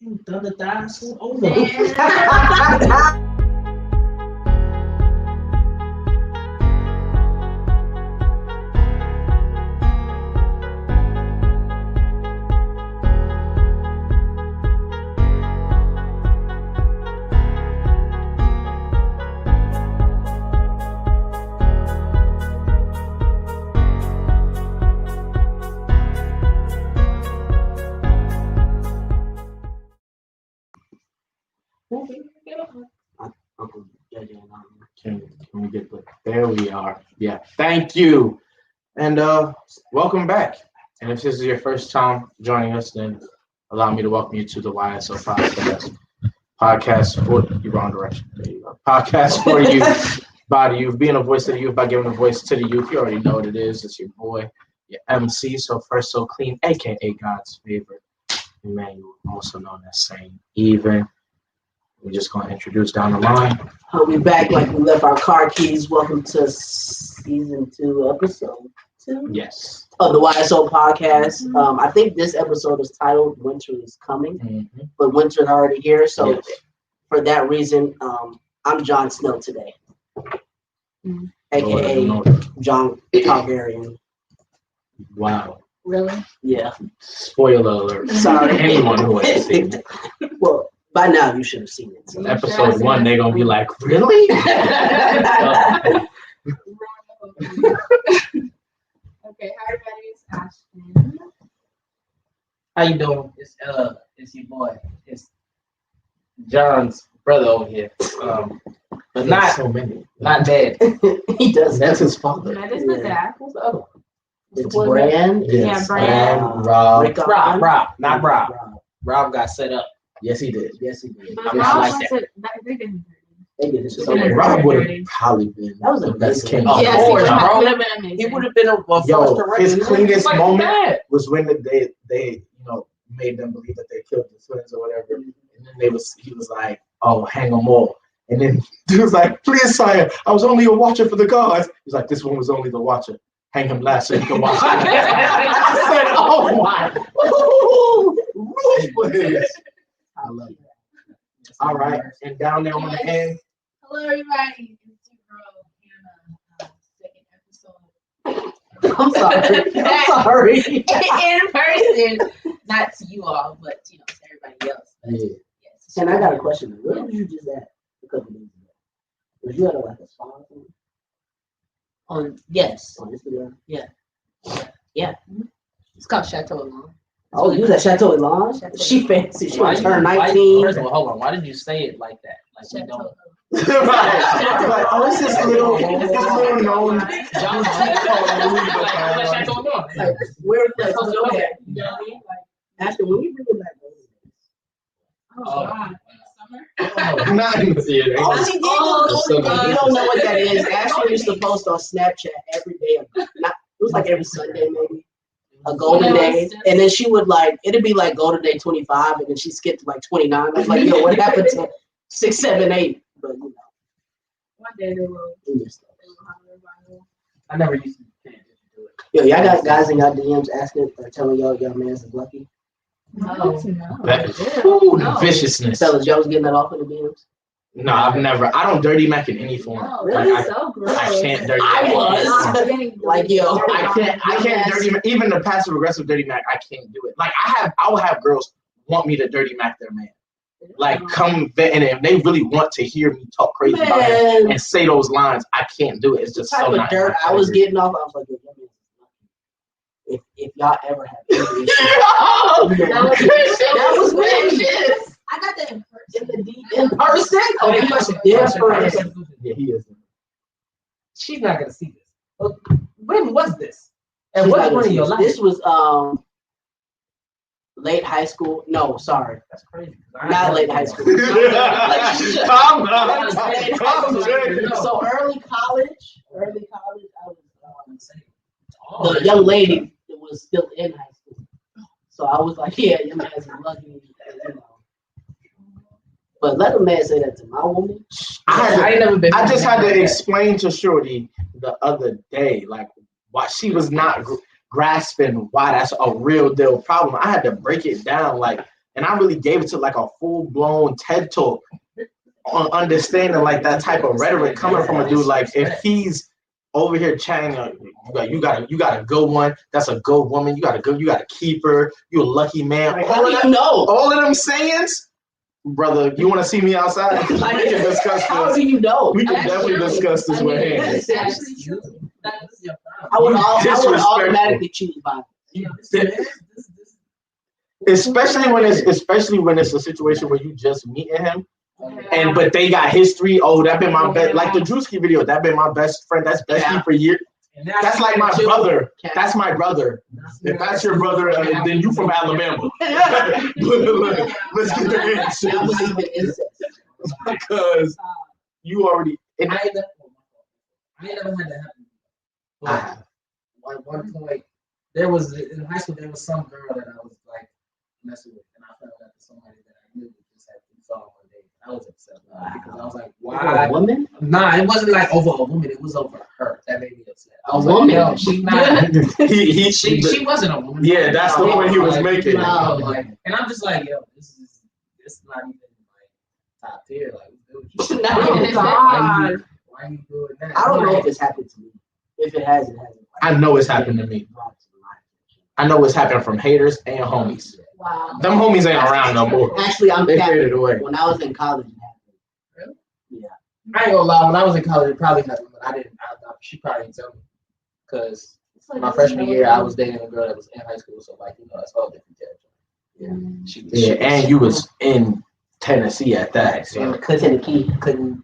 Thunder thighs over. Can we get the? There we are. Yeah. Thank you. And welcome back. And if this is your first time joining us, then allow me to welcome you to the YSO podcast. Podcast for you wrong direction. There you go. Podcast for you by the youth. Being a voice to the youth by giving a voice to the youth. You already know what it is. It's your boy, your MC. So first, so clean, aka God's favorite Emmanuel, also known as Saint Even. We're just going to introduce down the line. We back like we left our car keys. Welcome to season 2, episode 2. Yes. Of the YSO podcast. I think this episode is titled "Winter is Coming," but winter's already here. So for that reason, I'm Jon Snow today, aka Jon Targaryen. Wow. Really? Yeah. Spoiler alert. Sorry. Anyone who hasn't seen it. Well, by now you should have seen it. So. Episode 1, they're going to be like, really? Okay, hi everybody, it's Ashton. How you doing? It's your boy. It's John's brother over here. But not so many. not dead. He does. That's his father. That is my dad. Who's the other one? It's Bran. Yeah, Bran. Rob. Rickon. Rob, not Rob. Rob got set up. Yes, he did. Yes, he did. But Just Rob like wants that. it. They didn't. They did it. So So Yeah. Rob would have Dirty. probably been That was the a best good king. one. of Yes, all he was, time. bro. Would have been amazing. He would have been a first Yo, direct. his cleanest Like moment that. was when they made them believe that they killed the twins or whatever, and then he was like, oh, hang them all, and then he was like, please sire, I was only a watcher for the gods. He's like, this one was only the watcher. Hang him last so you can watch. I said, oh my, ruthless. I love it. All right, and down there on the end. Hello, everybody. It's your girl Hannah. Second episode. I'm sorry. I'm sorry. In person, not to you all, but to everybody else. But, Yeah. yes. And I got a question. Where did you just at a couple days ago? Was you at like a spa or something? Yes. On Instagram? It's called Chateau Lawn. Oh, you was at Chateau Lawn? Chateau She fancy. She Why was you- turned why- 19. First of all, hold on. Why did you say it like that? Like you Chateau. don't. Right. Like, oh, it's this little known. Like, where like, okay. Ashton, when you bring it back, Oh, God. Summer? Not in the theater. oh, she did. Oh, If you don't know what that is, Ashton used to post on Snapchat every day. It was like every Sunday, maybe. A golden day, and then she would it'd be like golden day 25, and then she skipped to like 29. I was like, yo, what happened to 6, 7, 8? But One day they will. we missed that. They will have a revival. I never used to pay attention to it. Yo, y'all got guys in y'all DMs asking or telling y'all man's is lucky. No. Ooh, the viciousness. Fellas, y'all was getting that off in the DMs. No, I've never. I don't dirty mac in any form. No, Really? that's so gross. I can't dirty I mac. was. Like, yo, I can't dirty mac. Even the passive aggressive dirty mac, I can't do it. Like I will have girls want me to dirty mac their man. Like come and if they really want to hear me talk crazy about him Man, and say those lines, I can't do it. It's the just type so of not. dirt I was getting off, I was like, yo, your man's is lucky. If y'all ever have any issue, that was vicious. I got that in person. In person? Oh, he was different. Yeah, he is. She's not gonna see this. When was this? And She's what not point in gonna your see life? this. This was late high school. No, sorry, That's crazy. not late high school. Calm down. So early college, I was the young lady that was still in high school. So I was like, yeah, your man's lucky, you know. But let a man say that to my woman. I ain't never been. I just had to explain to Shorty the other day, like why she was not grasping why that's a real deal problem. I had to break it down, like and I really gave it to like a full blown TED talk on understanding like that type of rhetoric coming from a dude. Like if he's over here chatting, you got a good one. That's a good woman. You got to keep her. You a lucky man. Like, how do you know? All of them sayings, brother. You want to see me outside? We can discuss How this. do you know? We can That's definitely true. discuss this with hands. That's actually true. That's your I would Disrespectful. automatically choose Bible. Especially when it's a situation where you just meeting him, and but they got history. Oh, that been my best. Like the Drewski video, that been my best friend. That's bestie for years. That's like my brother. That's my brother. If that's your brother, then you from Alabama. Let's get the I answer believe in incest. because you already. I ain't never had that happen. But at one point, there was in high school there was some girl that I was like messing with, and I found out that somebody that I knew just had to saw one day. I was upset because I was like, why? A woman? Nah, it wasn't like over a woman. It was over her. That made me upset. I was woman? Like, yo, she not. he She wasn't a woman. Yeah, that's the point he was making. Like, and I'm just like, yo, this not even like top tier. Like, dude, why you doing that? I don't know if it's happened to me. If it has, it hasn't. I know it's happened to me. I know it's happened from haters and homies. Wow. Them homies ain't around no more. Actually, I'm They Catholic. faded away. When I was in college, it happened. I ain't gonna lie. When I was in college, it probably happened, but I didn't. She probably didn't tell me because my freshman year, I was dating a girl that was in high school, so like that's all different territory. Yeah, and you was in Tennessee at that. So. Couldn't.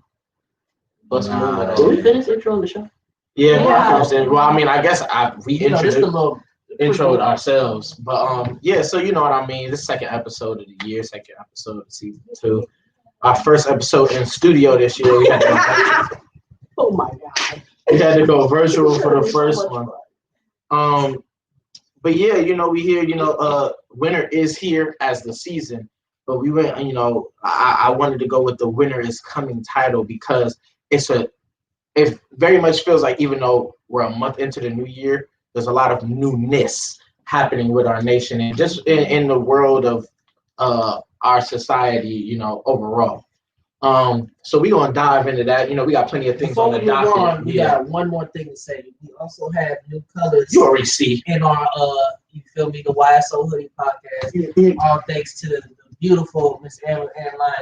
Bust Nah. moving Did on. we finish the intro on the show? Yeah, Yeah. well, I mean, I guess we Just a introduced little. introed ourselves, but yeah. So you know what I mean. This second episode of the year, second episode of season 2. Our first episode in studio this year. We had Oh my God. to go virtual for the first one. But yeah, you know, we hear, winter is here as the season, but we went, I wanted to go with the winter is coming title because it very much feels like even though we're a month into the new year, there's a lot of newness happening with our nation and just in the world of our society, overall. So we're gonna dive into that. We got plenty of things Before on the we move on, docket. we Yeah, got one more thing to say. We also have new colors you already see. in our you feel me, the YSO Hoodie podcast. All thanks to the beautiful Miss Ann Lyons.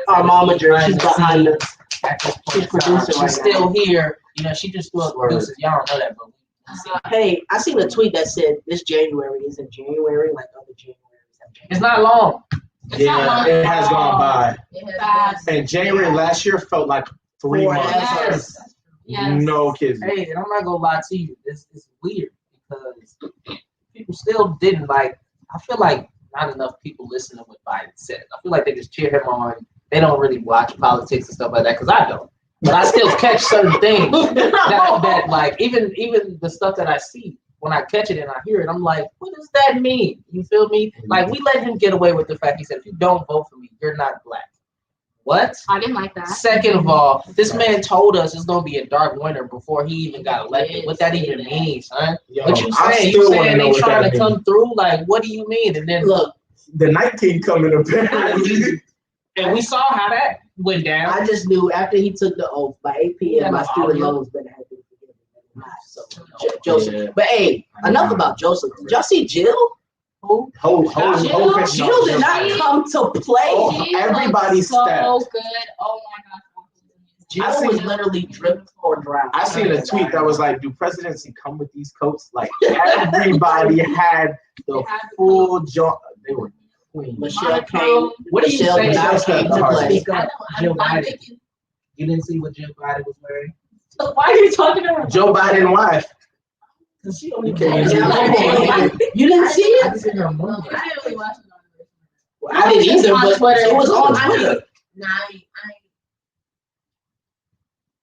Our mama, she's behind us. At this point She's in time. producing She's right still now. here. She just still produces. Y'all don't know that, but Hey, I seen a tweet that said this January isn't January like other Januaries have been. it's not long. Yeah, it has gone by. Fast. And January last year felt like 3 4 months. Yes. Yes. No kidding. Hey, and I'm not gonna lie to you. It's weird because people still didn't like. I feel like not enough people listen to what Biden said. I feel like they just cheer him on. They don't really watch politics and stuff like that because I don't. But I still catch certain things that like even the stuff that I see when I catch it and I hear it, I'm like, what does that mean? You feel me? Like we let him get away with the fact he said, if you don't vote for me, you're not black. What? I didn't like that. Second of all, this man told us it's gonna be a dark winter before he even got elected. What that even means, son? Yo, What you I saying? still You wanna saying know they what trying that to means. come through? Like, what do you mean? And then Look, The Night King coming apparently. and we saw how that went down. I just knew after he took the oath by 8 p.m. my student loans better have been forgiven. So Joseph. Yeah. But hey, enough about Joseph. Did y'all see Jill? Who? Jill did not come to play. Oh, She everybody looks so stepped. good. Oh my gosh. Jill was literally dripped or drowned. I seen a tweet that was like, "Do presidency come with these coats?" Like everybody had the full jaw. They were queen. Michelle came. What do you Michelle say? did not Michelle came stepped to hard. play. Speak up. Jill Biden. You didn't see what Jill Biden was wearing? So why are you talking to her? Joe Biden wife. Because she only You can't even You didn't see I it? just seen her movie. I didn't really watch it. I didn't either, but it was on Twitter. Nah, I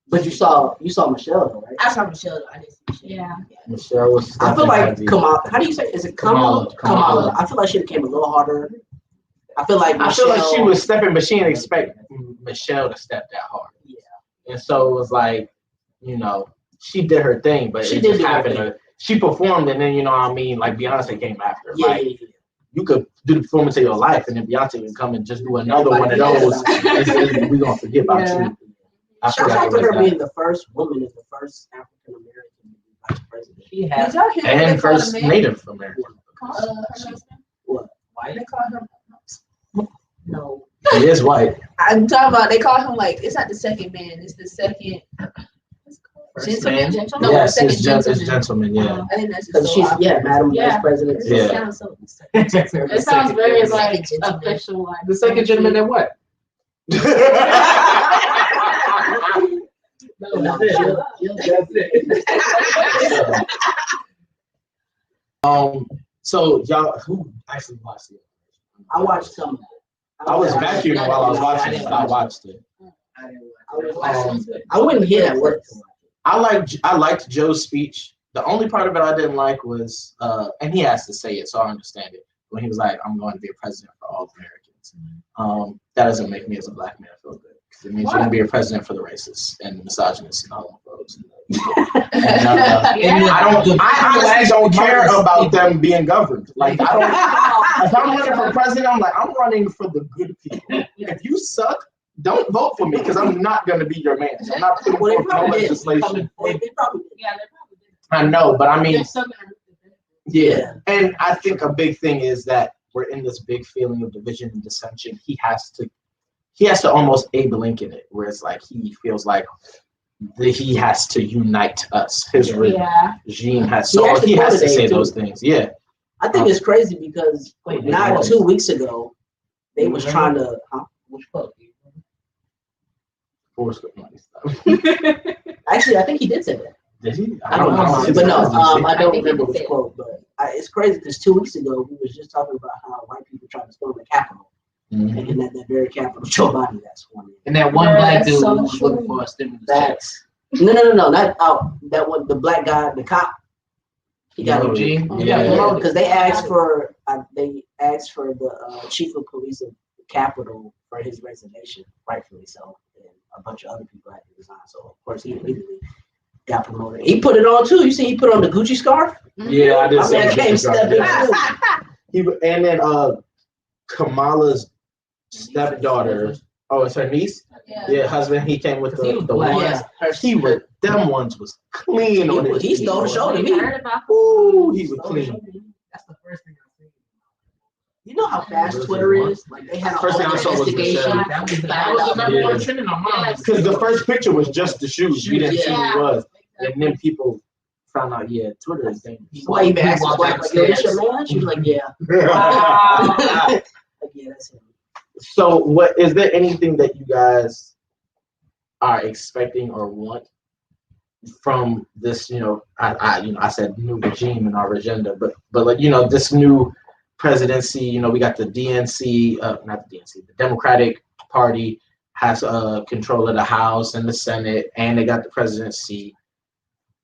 But you saw Michelle, though, right? saw Michelle. I didn't see Michelle. Yeah. Michelle was. I feel like stepping Kamala. How do you say? Is it Kamala? Kamala. I feel like she came a little harder. I feel like I feel like she Michelle- was stepping, but she didn't expect Michelle to step that hard. Yeah. And so it was like, she did her thing, but She it did just do her happened thing. to. She performed, and then like Beyonce came after. Yeah, Like yeah, yeah. you could do the performance of your life, and then Beyonce can come and just do another one of those. We're gonna forget about you. I feel Shout like out it to was her that. being the first woman and the first African American vice president. She Did has y'all hear what they And called first the man? Native American. Her husband? What? white. They call him. No. He is white. I'm talking about. They call him like it's not the second man. It's the second. First Gentleman. man. No, Yes, second it's gentleman. Yeah. I think that's just Because so she's, awkward. Madam Yeah. Vice President. Yeah. It sounds so. The It sounds very like gentleman. official. Like second gentleman and what? No, That's it. So y'all, who actually watched it? I watched some of it. I was vacuuming while I was watching it. I watched it. I wouldn't hear that word. I liked Joe's speech. The only part of it I didn't like was, and he has to say it, so I understand it. When he was like, "I'm going to be a president for all Americans," that doesn't make me as a black man feel good. 'Cause it means you're going to be a president for the racists and misogynists and homophobes. I honestly don't care about them being governed. Like, I don't. If I'm running for president, I'm like, I'm running for the good people. If you suck, don't vote for me because I'm not going to be your man. I'm not putting Well, they forth no probably did. legislation. They probably did. Yeah, they probably did. I know, but I mean, They're still gonna reap the benefits. yeah. And I think a big thing is that we're in this big feeling of division and dissension. He has to almost Abe Lincoln it, where it's like he feels like he has to unite us. His Yeah. regime has He so actually he has to quoted say Abe, too. those things. Yeah. I think it's crazy because Wait, not wait. 2 weeks ago, they was trying to. Which quote? Forrest Gump money stuff. Actually, I think he did say that. Did he? I don't know, think but no, so. I don't think he remember did which say it. quote. But it's crazy because 2 weeks ago we was just talking about how white people tried to storm the Capitol, Mhm. and then at that very Capitol, Joe Biden got sworn in. And that one Yeah, black that's dude so who was looking true. for a stimulus check. That's no, not that one. The black guy, the cop, he got Eugene? Yeah. because they asked for the chief of police of the Capitol for his resignation, rightfully so, and a bunch of other people had to resign. So of course he immediately got promoted. He put it on too. You see, he put on the Gucci scarf. Yeah, I did. I mean, I see can't that. step in. And then Kamala's stepdaughter. Oh, it's her niece. Yeah, husband. He came with He was the black. ones. Yeah, He was them ones was clean on his. he stole the show to me. Heard about Ooh, he was clean. That's the first thing I seen. You know how fast Twitter is? Like they had a First whole thing I saw was investigation. Michelle. That was the number Yeah. one trending on mine. Because the first picture was just the shoes. We didn't see who Yeah. it was, and then people found out. Yeah, Twitter is dangerous. Why even asked his Walked wife, like, yo, this downstairs. your man? She was like, yeah. Wow. Like, yeah, that's him. So, what is there anything that you guys are expecting or want from this? I said new regime in our agenda, but like this new presidency. We got the DNC, not the DNC, the Democratic Party has control of the House and the Senate, and they got the presidency.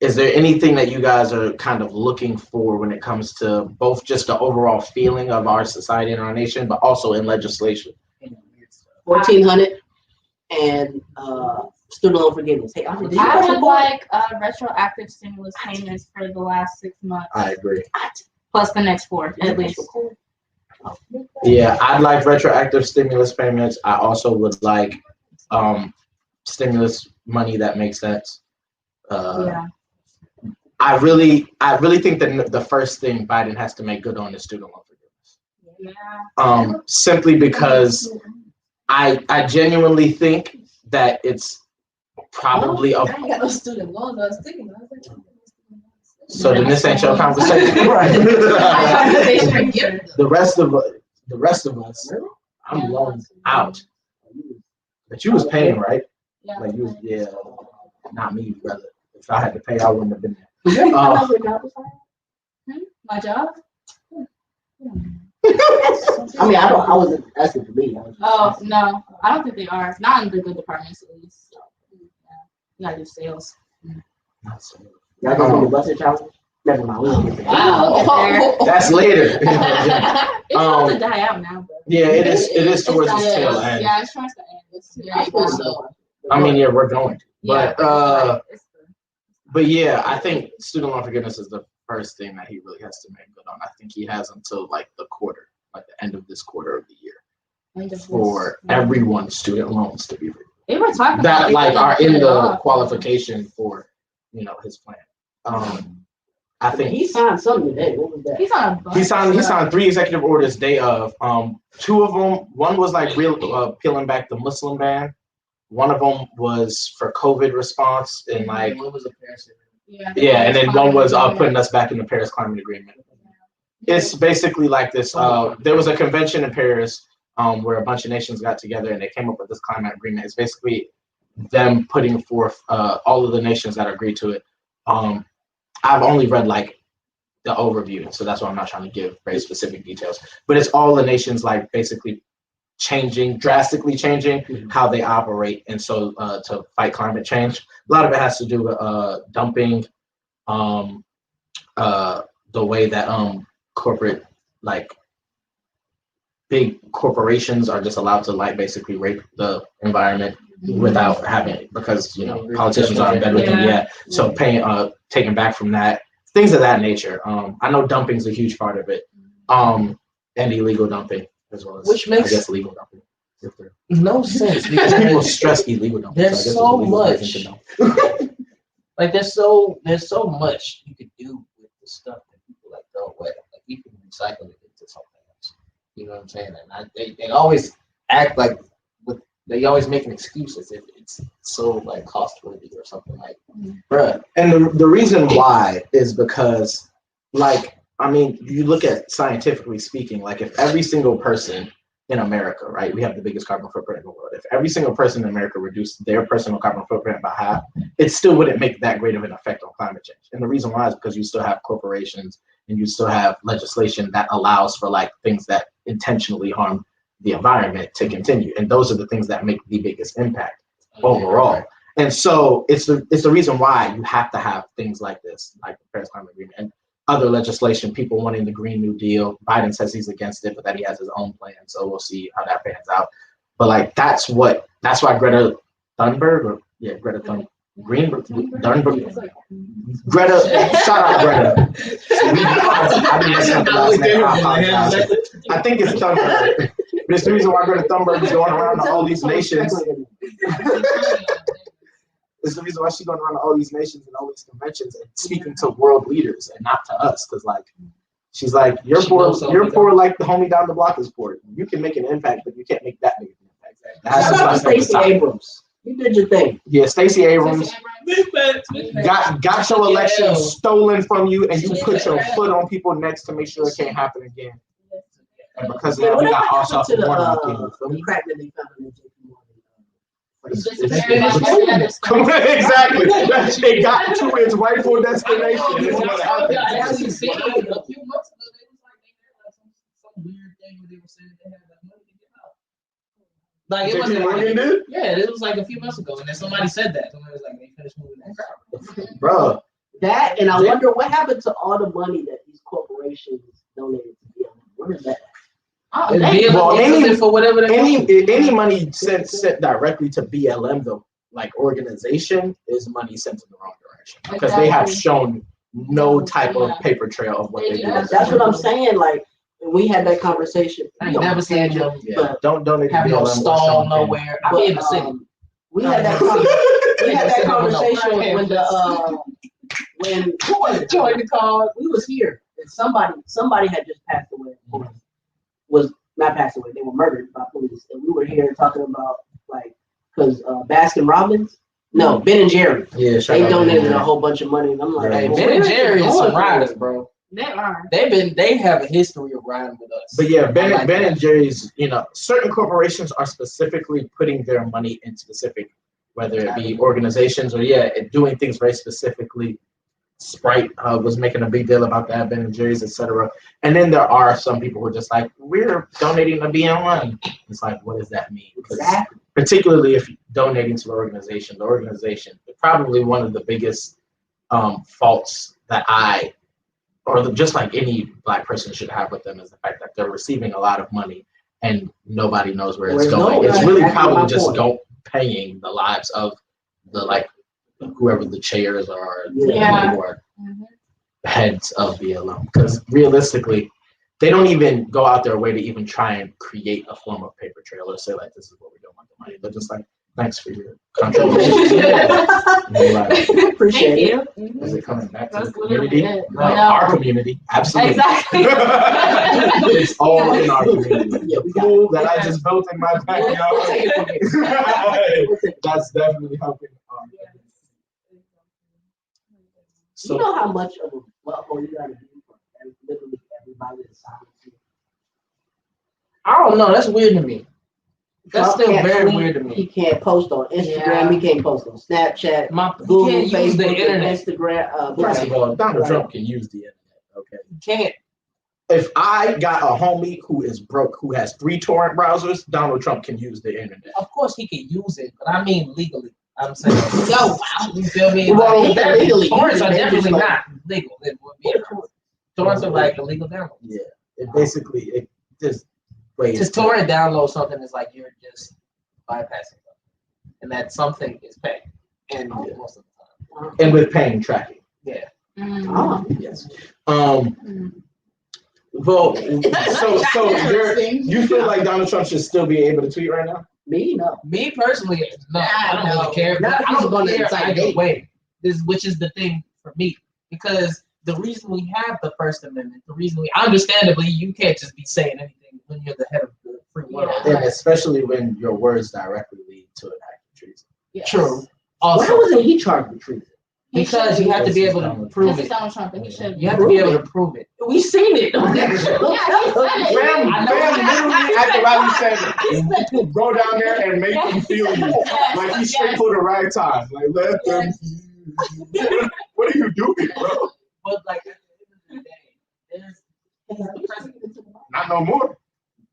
Is there anything that you guys are kind of looking for when it comes to both just the overall feeling of our society and our nation, but also in legislation? 1,400 and student loan forgiveness. Hey, did you I watch the would boy? like retroactive stimulus payments for the last 6 months, I agree. plus the next 4 at least. Yeah, I'd like retroactive stimulus payments. I also would like stimulus money that makes sense. Yeah. I really think that the first thing Biden has to make good on is student loan forgiveness. Yeah. Simply because I genuinely think that it's probably I ain't got no student loans. I was thinking. I was like, so then this ain't your conversation. Right. The rest of us, I'm loaned out. But you was paying, right? Yeah. Like you was, yeah, not me, brother. If I had to pay, I wouldn't have been there. My job? I mean, I wasn't asking for me. I was just Oh, asking. no. I don't think they are. Not in the good departments, at least. Yeah. You gotta do sales. Y'all gonna do the busted challenge? Never mind. We don't get to that. Wow. That's later. It's supposed to die out now, but. Yeah, it is towards its Yeah, tail end. Yeah, it's towards the end. It's I suppose yeah. so. I mean, yeah, we're going to. Yeah, But it's but yeah, I think student loan forgiveness is the first thing that he really has to make good on. I think he has until like the quarter. at the end of this quarter of the year for everyone's student loans to be They were talking that about like are in it the off. qualification for his plan. I think He signed something today. What was that? He's on. a bunch he of signed stuff. 3 executive orders day of. 2 of them, one was like peeling back the Muslim ban. One of them was for COVID response and like what was the Paris? yeah, and then one was putting us back in the Paris Climate Agreement. It's basically like this. There was a convention in Paris where a bunch of nations got together and they came up with this climate agreement. It's basically them putting forth all of the nations that agreed to it. I've only read like the overview, so that's why I'm not trying to give very specific details. But it's all the nations like basically drastically changing how they operate, and so to fight climate change. A lot of it has to do with dumping, the way that corporate like big corporations are just allowed to like basically rape the environment without having because politicians are in bed with them. Yeah, so paying taking back from that, things of that nature. I know dumping is a huge part of it, and illegal dumping as well as Which makes I guess legal dumping. no sense Because people because stress illegal dumping. there's I guess so it's illegal much. version to dump. like there's so much you could do with the stuff that people like throw away. Like you can recycle it into something else. You know what I'm saying? And they always act like they always making excuses if it's so like cost worthy or something like. Bruh, And the reason why is because, like, I mean, you look at scientifically speaking, like if every single person in America, right, we have the biggest carbon footprint in the world. If every single person in America reduced their personal carbon footprint by half, it still wouldn't make that great of an effect on climate change. And the reason why is because you still have corporations and you still have legislation that allows for like things that intentionally harm the environment to continue. And those are the things that make the biggest impact overall. And so it's the reason why you have to have things like this, like the Paris Climate Agreement and other legislation, people wanting the Green New Deal. Biden says he's against it, but that he has his own plan. So we'll see how that pans out. But like that's why Greta Thunberg, Greta Thunberg. Greta, shout out Greta. I didn't mess up the last name. I apologize. I think it's Thunberg. But it's the reason why Greta Thunberg is going around to all these nations. It's the reason why she's going around to all these nations and all these conventions and speaking to world leaders and not to us. Because like she's like, you're poor like the homie down the block is poor. You can make an impact, but you can't make that big an impact. That has to Shout out to start at the Stacey top. Abrams. You did your thing. Yeah, Stacey Abrams got your election stolen from you, and you put your foot on people next to make sure it can't happen again. And because of that, we got all sorts of warning again. the crack that they found in the JP Morgan. Exactly. That shit got to its rightful destination. It's what happened. a few months ago, they was like they had some weird thing where they were saying they had that money to get out. Like it wasn't like, yeah, it was like a few months ago, and then somebody said that. Somebody was like, they finished moving that crowd. Bro. That and I wonder what happened to all the money that these corporations donated to them. Where is that? For whatever any money sent directly to BLM, the like organization, is money sent in the wrong direction because they have shown no type of paper trail of what they do. That's what I'm saying. Like when we had that conversation, I ain't never seen them. Yeah, don't donate to have no BLM. stall nowhere. I mean, in the city. We had that conversation when when who was it? Join the cause. We was here and somebody had just passed away. Was not passed away. They were murdered by police, and we were here talking about like because Baskin Robbins, no Ben and Jerry. Yeah, they donated a whole bunch of money, and I'm like, hey, Ben and Jerry is some riders, bro. They are. They have a history of riding with us. But yeah, Ben and Jerry's, certain corporations are specifically putting their money in specific, whether it be organizations or doing things very specifically. Sprite was making a big deal about that, Ben and Jerry's, etc. And then there are some people who are just like, we're donating to BLM. It's like, what does that mean? Exactly. Particularly if you're donating to an organization, probably one of the biggest faults that just like any Black person should have with them is the fact that they're receiving a lot of money and nobody knows where it's going. It's really probably just paying the lives of the whoever the chairs are, who are heads of BLM. Because realistically, they don't even go out their way to even try and create a form of paper trail or say like, this is what we're doing with the money. They're just like, thanks for your contribution. And you're like, Appreciate Thank it. you. Mhm. is it coming back to That's the community? literally it. No, I know. our community. Absolutely. Exactly. It's all in our community. Yeah, we got Pool that I just built in my backyard. That's definitely helping. You know how much of a butthole you gotta be for literally everybody to sign you? I don't know. That's weird to me. That's Trump still can't very tweet, weird to He me. can't post on Instagram. Yeah. He can't post on Snapchat, He Google, can't use Facebook, the internet. Instagram. First of all, Donald Right. Trump can use the internet. Okay. He can't. If I got a homie who is broke, who has 3 torrent browsers, Donald Trump can use the internet. Of course, he can use it, but I mean legally. I'm saying. Yo, wow. You feel me? Well, Like, legally, torrents are legally, definitely like- not legal. Torrents are like illegal downloads. Yeah. It basically it just ways To torrent download something is like you're just bypassing something, and that something is paid. And most of the time, and with paying tracking. yeah. Mm. Oh, Yes. Well, so you feel like Donald Trump should still be able to tweet right now? me no. Me personally, no, I don't No. really care. Not But if I he's don't gonna care incite either hate. way. Which is the thing for me, because the reason we have the First Amendment, understandably, you can't just be saying anything when you're the head of the free world. Yeah. And especially when your words directly lead to an act of treason. Yes. True. Why Also, wasn't he charged with treason? He because should you be. have to be This is able to Donald prove This is it. Donald Trump, and he should. You have to be able to prove it. We seen it. Yeah, he said it. Bam, I know. Bam literally at the rally said, go down there and make them feel you. Yes, Like he's yes. straight for the right time. Like let them. What are you doing, bro? But like at the end of the day, he's the president. Not no more.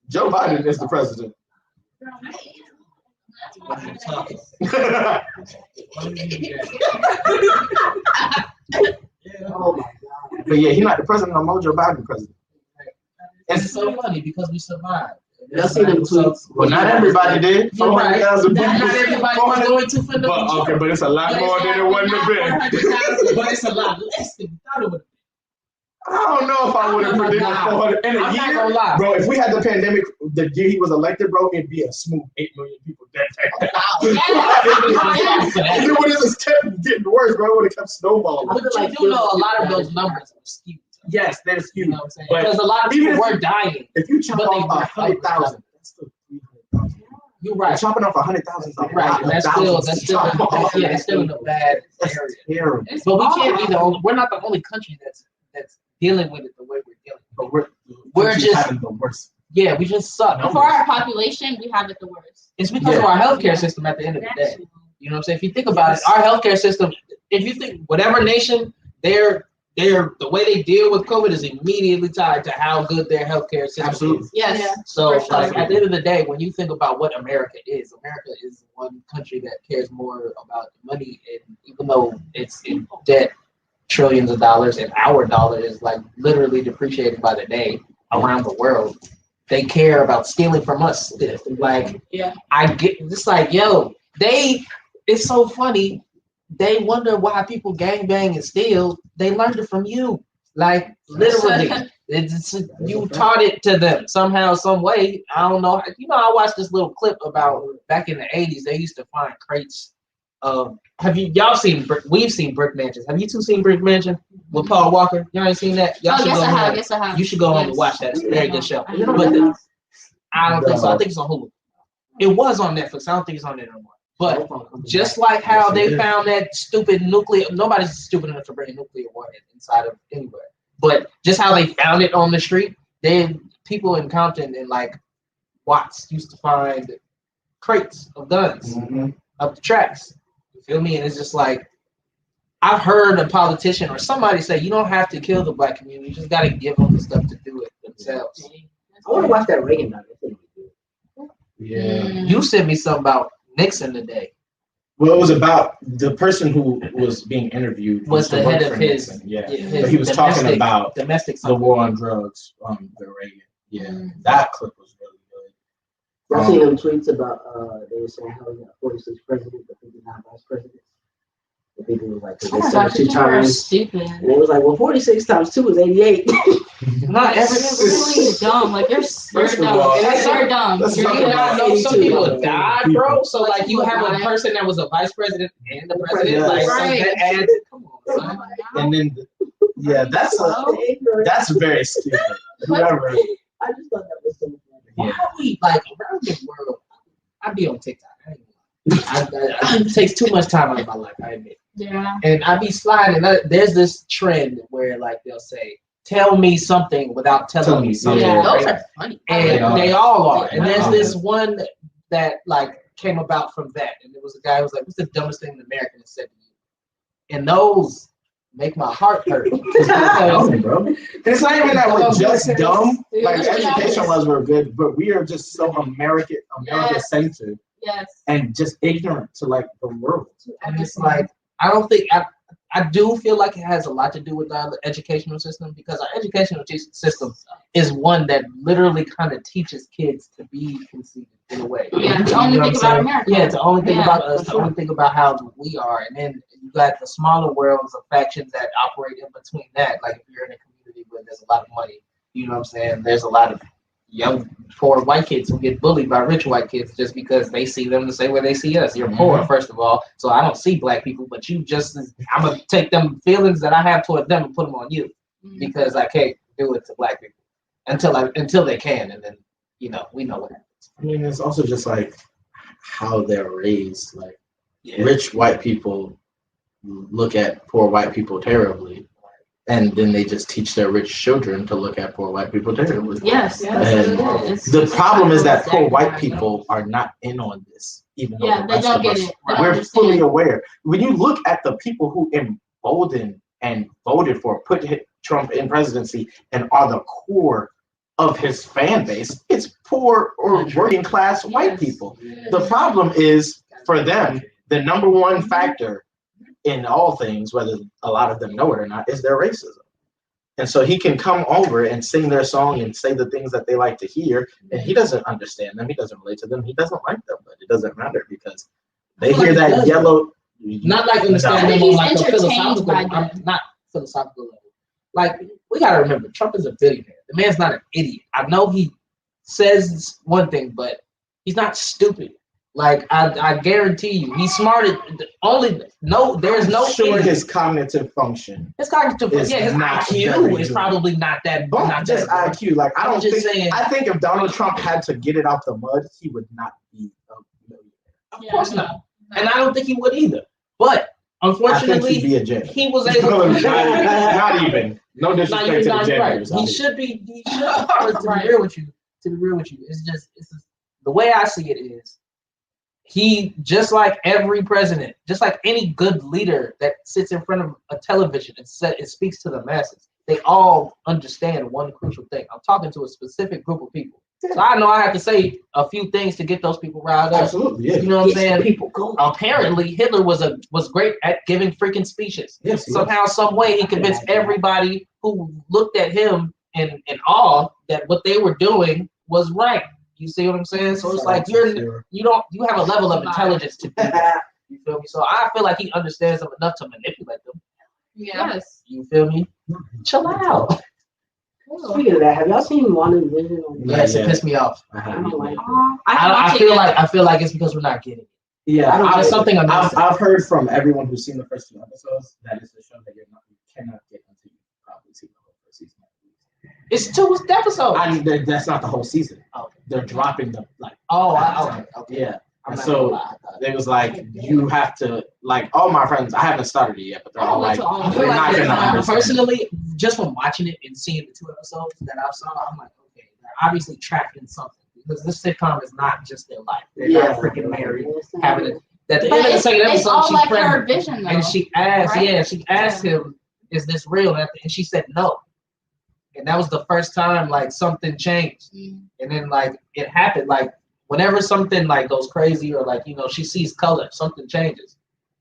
Joe Biden is the president. What are you talking? Oh my God. But yeah, he's not the president no more. Joe Biden the president. It's so funny because we survived. Y'all see them tweets? Well, not everybody did. You're right. 400,000 Not people. everybody was going to for the But okay, but it's a lot more than it wouldn't have been. But it's a lot less than we thought it would. I don't know if I would have predicted 400 in a I'm not year. gonna lie. Bro, if we had the pandemic the year he was elected, bro, it'd be a smooth 8 million people dead. It would have just kept getting worse, bro. It would have kept snowballing. But you do know a lot of those numbers are skewed. Yes, there's You huge. know what I'm saying? But Because a lot of even people if- were dying. If you chop But they off were 100,000, that's still 300,000. You're right. Chopping off 100,000 is a Right. lot And of that's thousands still to chop off. yeah, it's still in a bad That's area. terrible. But we can't be the only, we're not the only country that's dealing with it the way we're dealing. But we're We're just- having the worst. Yeah, we just suck. For our population, we have it the worst. It's because of our healthcare system at the end of the day. You know what I'm saying? If you think about it, our healthcare system, if you think whatever nation, the way they deal with COVID is immediately tied to how good their healthcare system Absolutely. is. Yes. Yeah. So For sure. like at the end of the day, when you think about what America is one country that cares more about money, and even though it's in debt trillions of dollars and our dollar is like literally depreciating by the day around the world, they care about stealing from us. Like, Yeah. I get it's like, yo, it's so funny. They wonder why people gangbang and steal. They learned it from you. Like literally. You taught it to them somehow, some way. I don't know. You know, I watched this little clip about back in the 80s. They used to find crates of. We've seen Brick Mansions. Have you two seen Brick Mansion with Paul Walker? Y'all ain't seen that? Y'all Oh, should yes, go I home. have. Yes, I have. You should go home and Yes. watch that. It's a very good show. I know. But I don't think so. I think it's on Hulu. It was on Netflix. I don't think it's on there no more. But just like how they found that stupid nuclear, nobody's stupid enough to bring a nuclear warhead inside of anywhere. But just how they found it on the street, then people in Compton and like Watts used to find crates of guns up the tracks. You feel me? And it's just like, I've heard a politician or somebody say, you don't have to kill the black community. You just got to give them the stuff to do it themselves. I want to watch that Reagan documentary. Yeah. You sent me something about Nixon today. Well, it was about the person who was being interviewed Was the to work head of for his- Nixon. Yeah. his But he was talking domestic- about domestic the war on drugs, the Reagan. Yeah, that clip was really good. I seen them tweets about they were saying how he got 46 presidents, but 59 vice presidents. And people was like, 'cause Oh they my said gosh, it 2 you are times. stupid. And they was like, well, 46 times 2 is 88. Not every. You're really dumb. Like you're First of dumb. all, You're dumb. let's You're talk You do about not know some 82. people died, bro. So Like, like you have a died. person that was a vice president and the president, Yes. like so Right. that adds. Come on, son. and then yeah, that's very stupid. Whoever. I just thought that was so funny. Why are we like around the world? I be on TikTok. It takes too much time out of my life. I admit. Yeah. And I be sliding. There's this trend where like they'll say, "Tell me something without telling me something." Yeah, Yeah. those right? are funny. And They are. they all are. And there's Yeah. this one that like came about from that, and it was a guy who was like, "What's the dumbest thing an American has said to you?" And those make my heart hurt. Because Dumb, bro. It's not even that we're just dumb. Like Yeah. education was we're good, but we are just so America centered Yes. and just ignorant to like the world. And it's like I don't think I do feel like it has a lot to do with our educational system because our educational system is one that literally kind of teaches kids to be conceited in a way. Yeah, to You only know think what about I'm America. saying? Yeah, to only think Yeah, about us, for to only think about how we are, and then you got the smaller worlds of factions that operate in between that. Like if you're in a community where there's a lot of money, you know what I'm saying? There's a lot of young poor white kids who get bullied by rich white kids just because they see them the same way they see us. You're poor, first of all, so I don't see black people, but I'm gonna take them feelings that I have toward them and put them on you because I can't do it to black people until they can, and then we know what happens. I mean, it's also just like how they're raised. Like Yeah. rich white people look at poor white people terribly, and then they just teach their rich children to look at poor white people terribly. Yes. And Yes. the problem is that poor white people are not in on this, even though Yeah, the they rest don't of get us, it. They don't we're understand. fully aware. When you look at the people who emboldened and voted for, put Trump in presidency, and are the core of his fan base, it's poor or working class white people. The problem is for them, the number one factor in all things, whether a lot of them know it or not, is their racism. And so he can come over and sing their song and say the things that they like to hear, and he doesn't understand them, he doesn't relate to them, he doesn't like them, but it doesn't matter because they hear that yellow. Not like understanding them on He's like a entertained philosophical, by them. not philosophical level. Like we gotta remember, Trump is a billionaire. The man's not an idiot. I know he says one thing, but he's not stupid. Like I guarantee you, he's smart. There's no Sure, idiot. his cognitive function, His cognitive, is his not IQ very is good. probably not that. but Not just that good. IQ. Like I I'm don't just think. saying. I think if Donald Trump had to get it out the mud, he would not be a millionaire. Of course not, and I don't think he would either. But I think unfortunately, he'd be a janitor. he was able. not even. No Not disrespect even to the not right. janitors. He should be. To be real with you. It's just the way I see it is. He, just like every president, just like any good leader that sits in front of a television and speaks to the masses, they all understand one crucial thing. I'm talking to a specific group of people. So I know I have to say a few things to get those people riled up. Absolutely, yeah. You know what I'm saying? People go. Apparently, Hitler was great at giving freaking speeches. Yes, he was. Somehow, some way, he convinced everybody who looked at him in awe that what they were doing was right. You see what I'm saying? So it's like you have a level of intelligence to do that. You feel me? So I feel like he understands them enough to manipulate them. Yes. You feel me? Chill out. Speaking of that, have y'all seen WandaVision? Yes, it pissed me off. I don't like it. I feel like it's because we're not getting it. Yeah, There's something I've heard from everyone who's seen the first 2 episodes that it's a show that you cannot get until you probably see the whole first season. It's 2 episodes. I mean, that's not the whole season. Okay. They're dropping the Okay. yeah. I'm And not so gonna lie, I thought- it was like you have to like all my friends. I haven't started it yet, but they're all like I they're not gonna understand. personally, just from watching it and seeing the 2 episodes that I saw, I'm like, okay, they're obviously trapped in something because this sitcom is not just their life. They're not freaking married, having it. At the But end of the second it's episode, all she's like her pregnant, vision, though. and she asked, right? she asked him, "Is this real?" And she said no. And that was the first time like something changed. And then like it happened, like whenever something like goes crazy or like she sees color, something changes.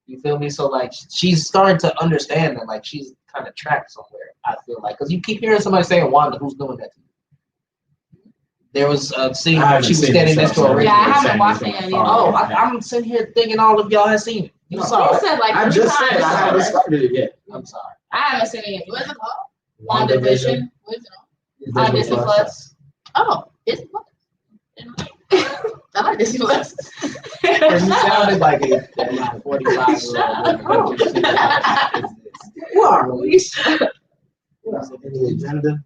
You feel me? So like she's starting to understand that like she's kind of trapped somewhere. I feel like because you keep hearing somebody saying Wanda, who's doing that to you? There was a scene I where haven't she was seen standing the next to show, a so Yeah, I radio. haven't watched it yet either. Oh, I'm sitting here thinking all of y'all have seen it. You No. saw He it. said like I three just said times. I haven't started it yet. I'm sorry. I haven't seen it yet. What's it called? WandaVision. What is it on? Disney Disney Plus. Oh, Disney Plus. I like Disney Plus. You sounded like a 45-year-old. You are. Any agenda?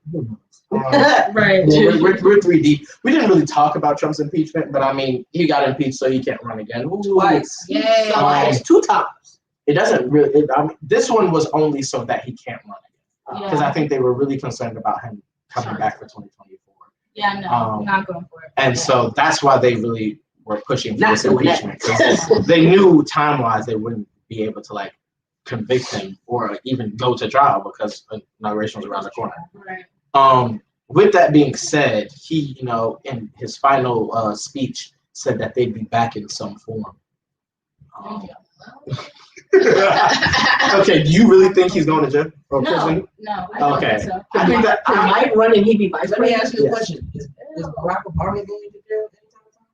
Right. We're 3D. We didn't really talk about Trump's impeachment, but I mean, he got impeached, so he can't run again. Twice. Yay. It's 2 times. It doesn't really. I mean, this one was only so that he can't run again, because I think they were really concerned about him coming back for 2024. Yeah, no, I'm not going for it. And so that's why they really were pushing for Not this doing that. impeachment, because they knew time-wise they wouldn't be able to like convict him or even go to trial because inauguration was around the corner. Right. With that being said, he, in his final speech, said that they'd be back in some form. Okay, do you really think he's going to jail or prison? No, I don't Okay. think so. I think that Can Mike run and he be vice Let me president? ask you a question. Is Barack Obama going to jail anytime soon?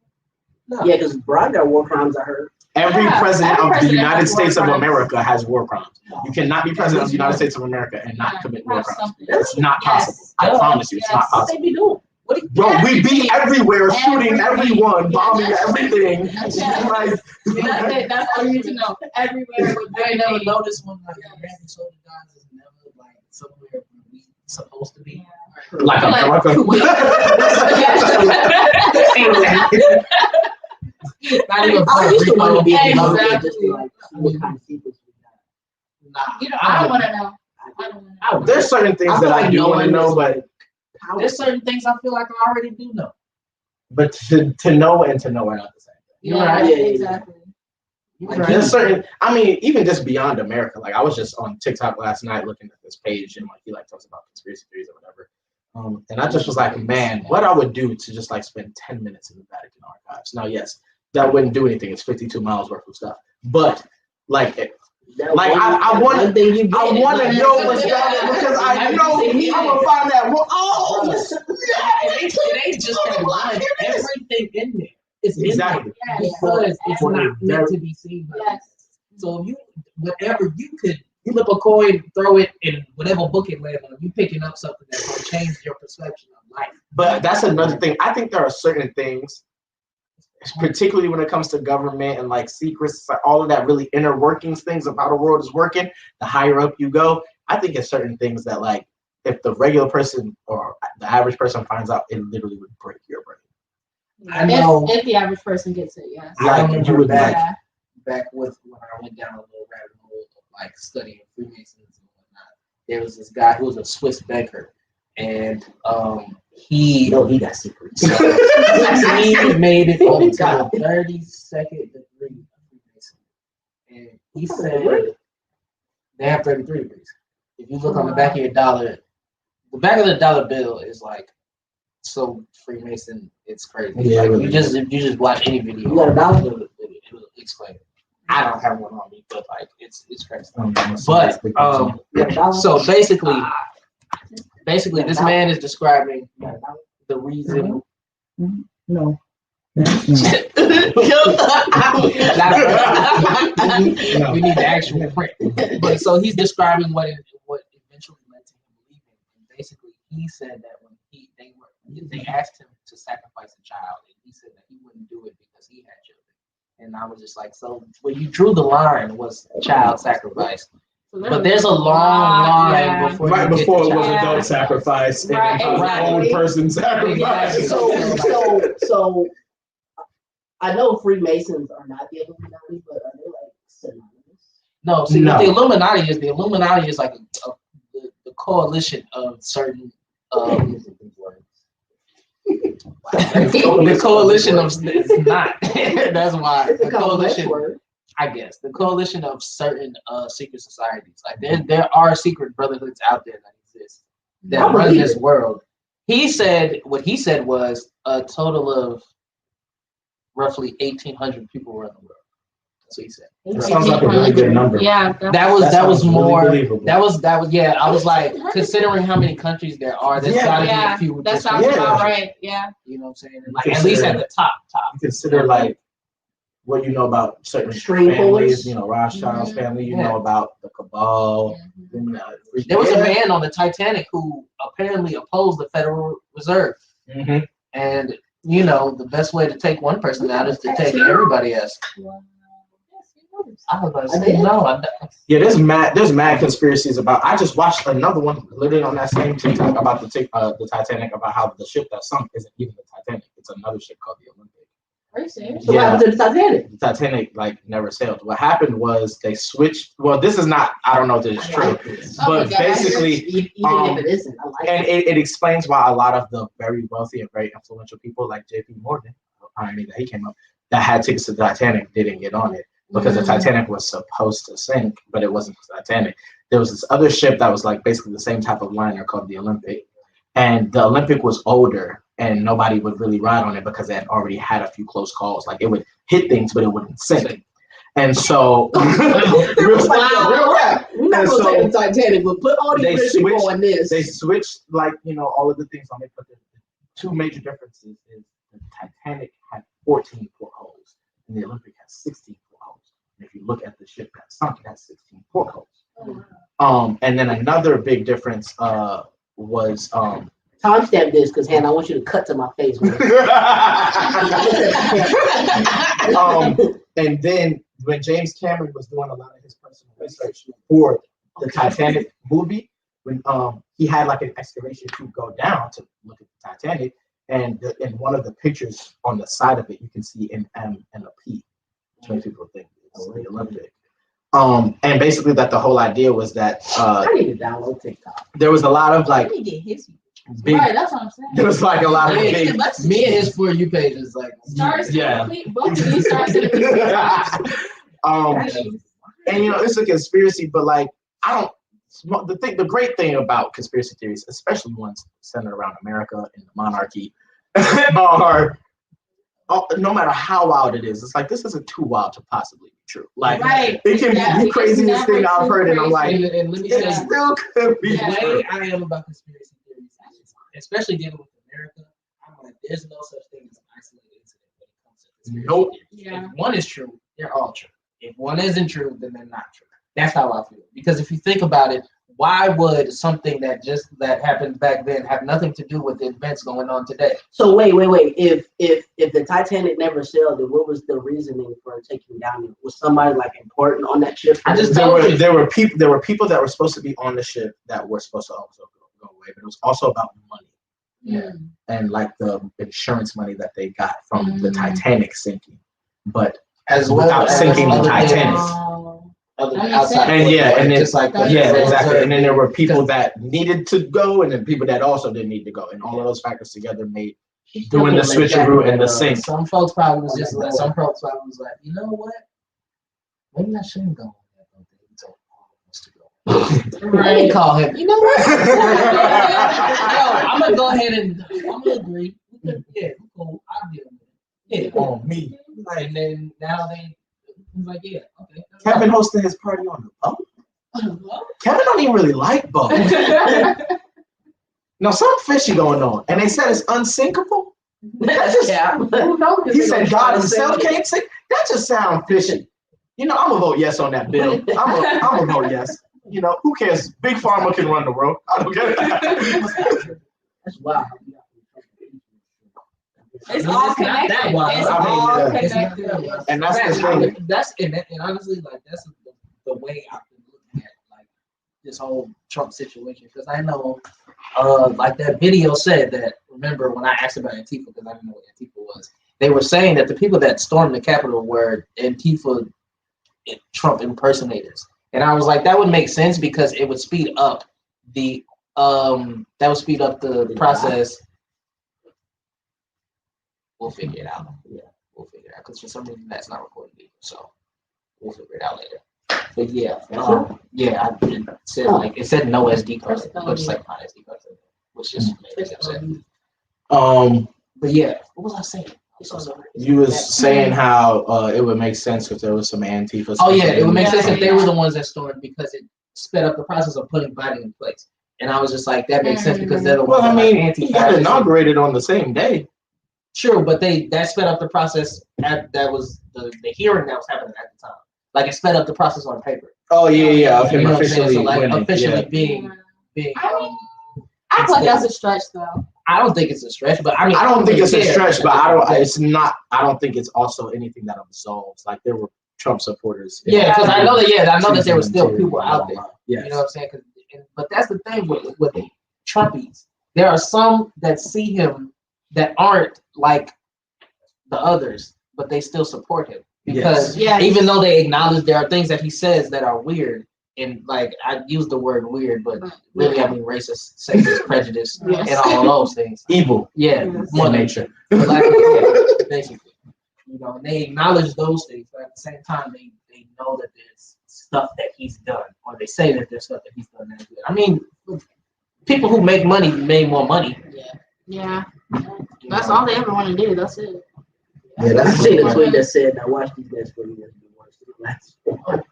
No. Yeah, because Barack got war crimes, I heard. Every Yeah, president every of the president United has war States of crimes. America has war crimes. You cannot be president of the United States of America and not commit war Have crimes. something. It's not Yes. possible. I promise you, it's not Yes. What possible. they be doing? What do you, Bro, we be everywhere, shooting Everything. everyone, bombing Yes. everything. Yes. Like, That's it. That's all you need to know. Everywhere with I ain't never everything. noticed when like American soldier guys is never like somewhere where we supposed to be. like America. Not even I used to want to be Exactly. able to just be like, what kind of secrets we got. Nah. You know, I don't want to know. I don't want to know. There's certain things that I do want to know, but There's certain things I feel like I already do know. to know and to know are not the same. You're Yeah, right. Yeah, yeah, yeah. exactly. Like, there's certain, I mean, even just beyond America. Like I was just on TikTok last night looking at this page, and like he like talks about conspiracy theories or whatever. And I just was like, man, what I would do to just like spend 10 minutes in the Vatican archives. Now, yes, that wouldn't do anything. It's 52 miles worth of stuff. But like, I want to know what's down there because I know I'm gonna find that. Well, oh, It ain't just that one. Everything in there is exactly. Yes. because it's For not the meant to be seen. By Yes. So if you, whatever you could flip a coin, throw it in whatever book it lands on, you picking up something that's gonna change your perception of life. But that's another thing. I think there are certain things, particularly when it comes to government and like secrets, all of that really inner workings things of how the world is working. The higher up you go, I think it's certain things that like if the regular person or the average person finds out, it literally would break your brain. I know. If the average person gets it, yes. I Like remember you would back- like, Yeah. Back with when I went down a little rabbit hole of like studying Freemasons and whatnot, there was this guy who was a Swiss banker, and he he got secrets. he made it up to the 32nd degree of Freemason, and he said they have 33 degrees. If you look on the back of your dollar, the back of the dollar bill is like so Freemason. It's crazy. Yeah, Like, really. if you just watch any video, You got a dollar? it will explain it. I don't have one on me, but like it's crazy. but You got a dollar? So basically, this man is describing You got a dollar? the reason. No. We need the actual print. But so he's describing what eventually led to him leaving. And basically, he said that when they asked him to sacrifice a child, and he said that he wouldn't do it because he had children. And I was just like, so where you drew the line was child sacrifice. But there's a long line before right you get before to it was child adult sacrifice and Right, then exactly. old person sacrifice. Exactly. So I know Freemasons are not the Illuminati, but are they like synonymous? No, see, No. what the Illuminati is like the coalition of certain. The coalition of it's not. That's why It's the a complex coalition. word. I guess the coalition of certain secret societies. Like there are secret brotherhoods out there that exist that I run believe this it. world. What he said was a total of roughly 1,800 people run the world. That's what he said. That sounds like a really good number. Yeah. That was sounds really more. believable. That was yeah. I was like, considering how many countries there are, there's Yeah. gotta Yeah, be a few. that just sounds Yeah. about right. Yeah. You know what I'm saying? Like at least at the top. You consider like what you know about certain Extreme families, pullers. you know, Rothschild's Mhm. family, you Yeah. know about the cabal. Mhm. There was a Yeah. man on the Titanic who apparently opposed the Federal Reserve. Mhm. And, you know, the best way to take one person out is to take everybody else. Wow. Yes, you know this. I was about to I say, did. no, Yeah, there's mad conspiracies about. I just watched another one literally on that same TikTok about the Titanic, about how the ship that sunk isn't even the Titanic. It's another ship called the Olympic. Are you serious? So what happened to the Titanic? The Titanic like never sailed. What happened was they switched. Well, this is not. I don't know if this is I true, like this. Oh my but God. basically, Even if it isn't, I like and it. it explains why a lot of the very wealthy and very influential people like J.P. Morgan, irony that he came up, that had tickets to the Titanic didn't get on it because the Titanic was supposed to sink, but it wasn't the Titanic. There was this other ship that was like basically the same type of liner called the Olympic, and the Olympic was older, and nobody would really ride on it because it had already had a few close calls. Like it would hit things, but it wouldn't sink. And so, real, Wow. real rap. We're not And gonna so take the Titanic, but put all they these rich people switched- on this. They switched like all of the things on it, but the two major differences is the Titanic had 14 portholes and the Olympic has 16 portholes. And if you look at the ship that sunk, it has 16 portholes. And then another big difference was Timestamp this, because Hannah, I want you to cut to my face. and then when James Cameron was doing a lot of his personal research for the Titanic movie, when he had like an excavation crew go down to look at the Titanic, and in one of the pictures on the side of it, you can see an M and a P, which makes people think it's the Olympic. And basically that the whole idea was that I need to download TikTok. there was a lot of like Let me get his. big, Right, that's what I'm saying. there was like a lot of Yeah, big, me and his For You page is like, Stars, Yeah. both of these stars. um, and it's a conspiracy, but like the great thing about conspiracy theories, especially ones centered around America and the monarchy, are no matter how wild it is, it's like this isn't too wild to possibly be true. Like Right. it can Yeah, be the it's craziest never thing I've too heard, and I'm like, and let me tell it you, still could be the Yeah. true. way I am about conspiracy theories, especially dealing with America, I'm like, there's no such thing as an isolated incident when it comes to conspiracy Nope. theories. Yeah. If one is true, they're all true. If one isn't true, then they're not true. That's how I feel. Because if you think about it, why would something that happened back then have nothing to do with the events going on today? So wait. If the Titanic never sailed, then what was the reasoning for taking down? Was somebody like important on that ship? I just There told were you. there were people that were supposed to be on the ship that were supposed to also go away, but it was also about money. Yeah. And like the insurance money that they got from the Mm. Titanic sinking, but As well without as sinking the other Titanic. things, other That than makes outside sense. And yeah, forces, and then just like That yeah, makes sense. exactly. And then there were people that needed to go, and then people that also didn't need to go, and all of those factors together made doing the switcheroo and the sink. Some folks probably was just like, some folks probably was like, you know what? Maybe I shouldn't go on that boat that he told all of us to go. Let me call him. You know what? Yo, I'm gonna go ahead and I'm gonna agree. Yeah, cool. I'll deal with it. Yeah, On me. and then now he's like, yeah, okay. Kevin hosting his party on the boat. Kevin don't even really like boats. No, something fishy going on, and they said it's unsinkable. Yeah. He said God himself can't sink. That just sounds fishy. I'm gonna vote yes on that bill. I'm gonna vote yes. Who cares? Big Pharma can run the world. I don't care. That's wild. It's all It's not that connected. wild. It's I mean, all yeah. It's not connected. that wild. And that's the thing. And honestly, like that's the way I've been looking at like this whole Trump situation, because I know, like that video said that. Remember when I asked about Antifa, because I didn't know what Antifa was. They were saying that the people that stormed the Capitol were Antifa Trump impersonators, and I was like, that would make sense because it would speed up the process. We'll figure it out. Yeah, we'll figure it out because for some reason that's not recorded either. So we'll figure it out later. But yeah, yeah, it said it said no SD card. It looks like my SD card, which just made me upset. But yeah, what was I saying? You was saying how it would make sense if there was some Antifa. Oh yeah, it would make sense if they Yeah. were the ones that stormed because it sped up the process of putting Biden in place. And I was just like, that makes sense because they're the Well, ones I that mean, he got inaugurated on the same day. True, but that sped up the process. That was the hearing that was happening at the time. Like it sped up the process on paper. Oh yeah. Of You him know what I'm saying? officially So like winning. officially Yeah. being. I mean, I feel like that's a stretch though. I don't think it's a stretch, but I mean, I don't think it's a care. stretch, but I don't. It's not. I don't think it's also anything that absolves. Like there were Trump supporters. Yeah, because I know that. Yeah, I know that there were still people out there. Yeah. You know what I'm saying? But that's the thing with Trumpies. There are some that see him that aren't like the others, but they still support him because Yes. even though they acknowledge there are things that he says that are weird, and like I use the word weird, but really I mean racist, sexist, prejudice, Yes. and all those things. Evil. Yeah, Yes. more In than nature. basically. You know, and they acknowledge those things, but at the same time, they know that there's stuff that he's done, or they say that there's stuff that he's done that's good. I mean, people who make money made more money. Yeah. That's all they ever want to do. That's it. Yeah, I seen a tweet that said, "I watch these guys for years be worse than the last one."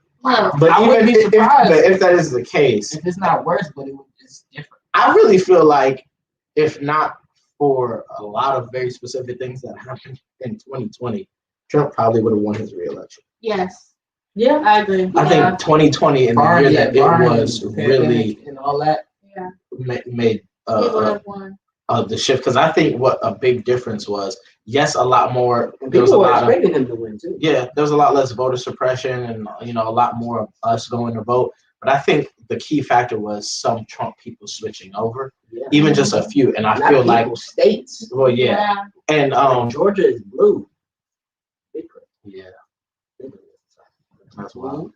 But I even wouldn't be if, surprised. but if that is the case, If it's not worse, but it's different. I really feel like if not for a lot of very specific things that happened in 2020, Trump probably would have won his reelection. Yes. Yeah. I agree. I think 2020 and the year that it was really and all that. Yeah. made He would have won. the shift, because I think what a big difference was, yes, a lot more, there was a People were lot of, expecting him to win too. yeah, there was a lot less voter suppression and, you know, a lot more of us going to vote. But I think the key factor was some Trump people switching over, Yeah. even just a few. And I Not feel like, people, states. well, yeah. And, Georgia is blue. Big crap. yeah, Big crap. that's wild.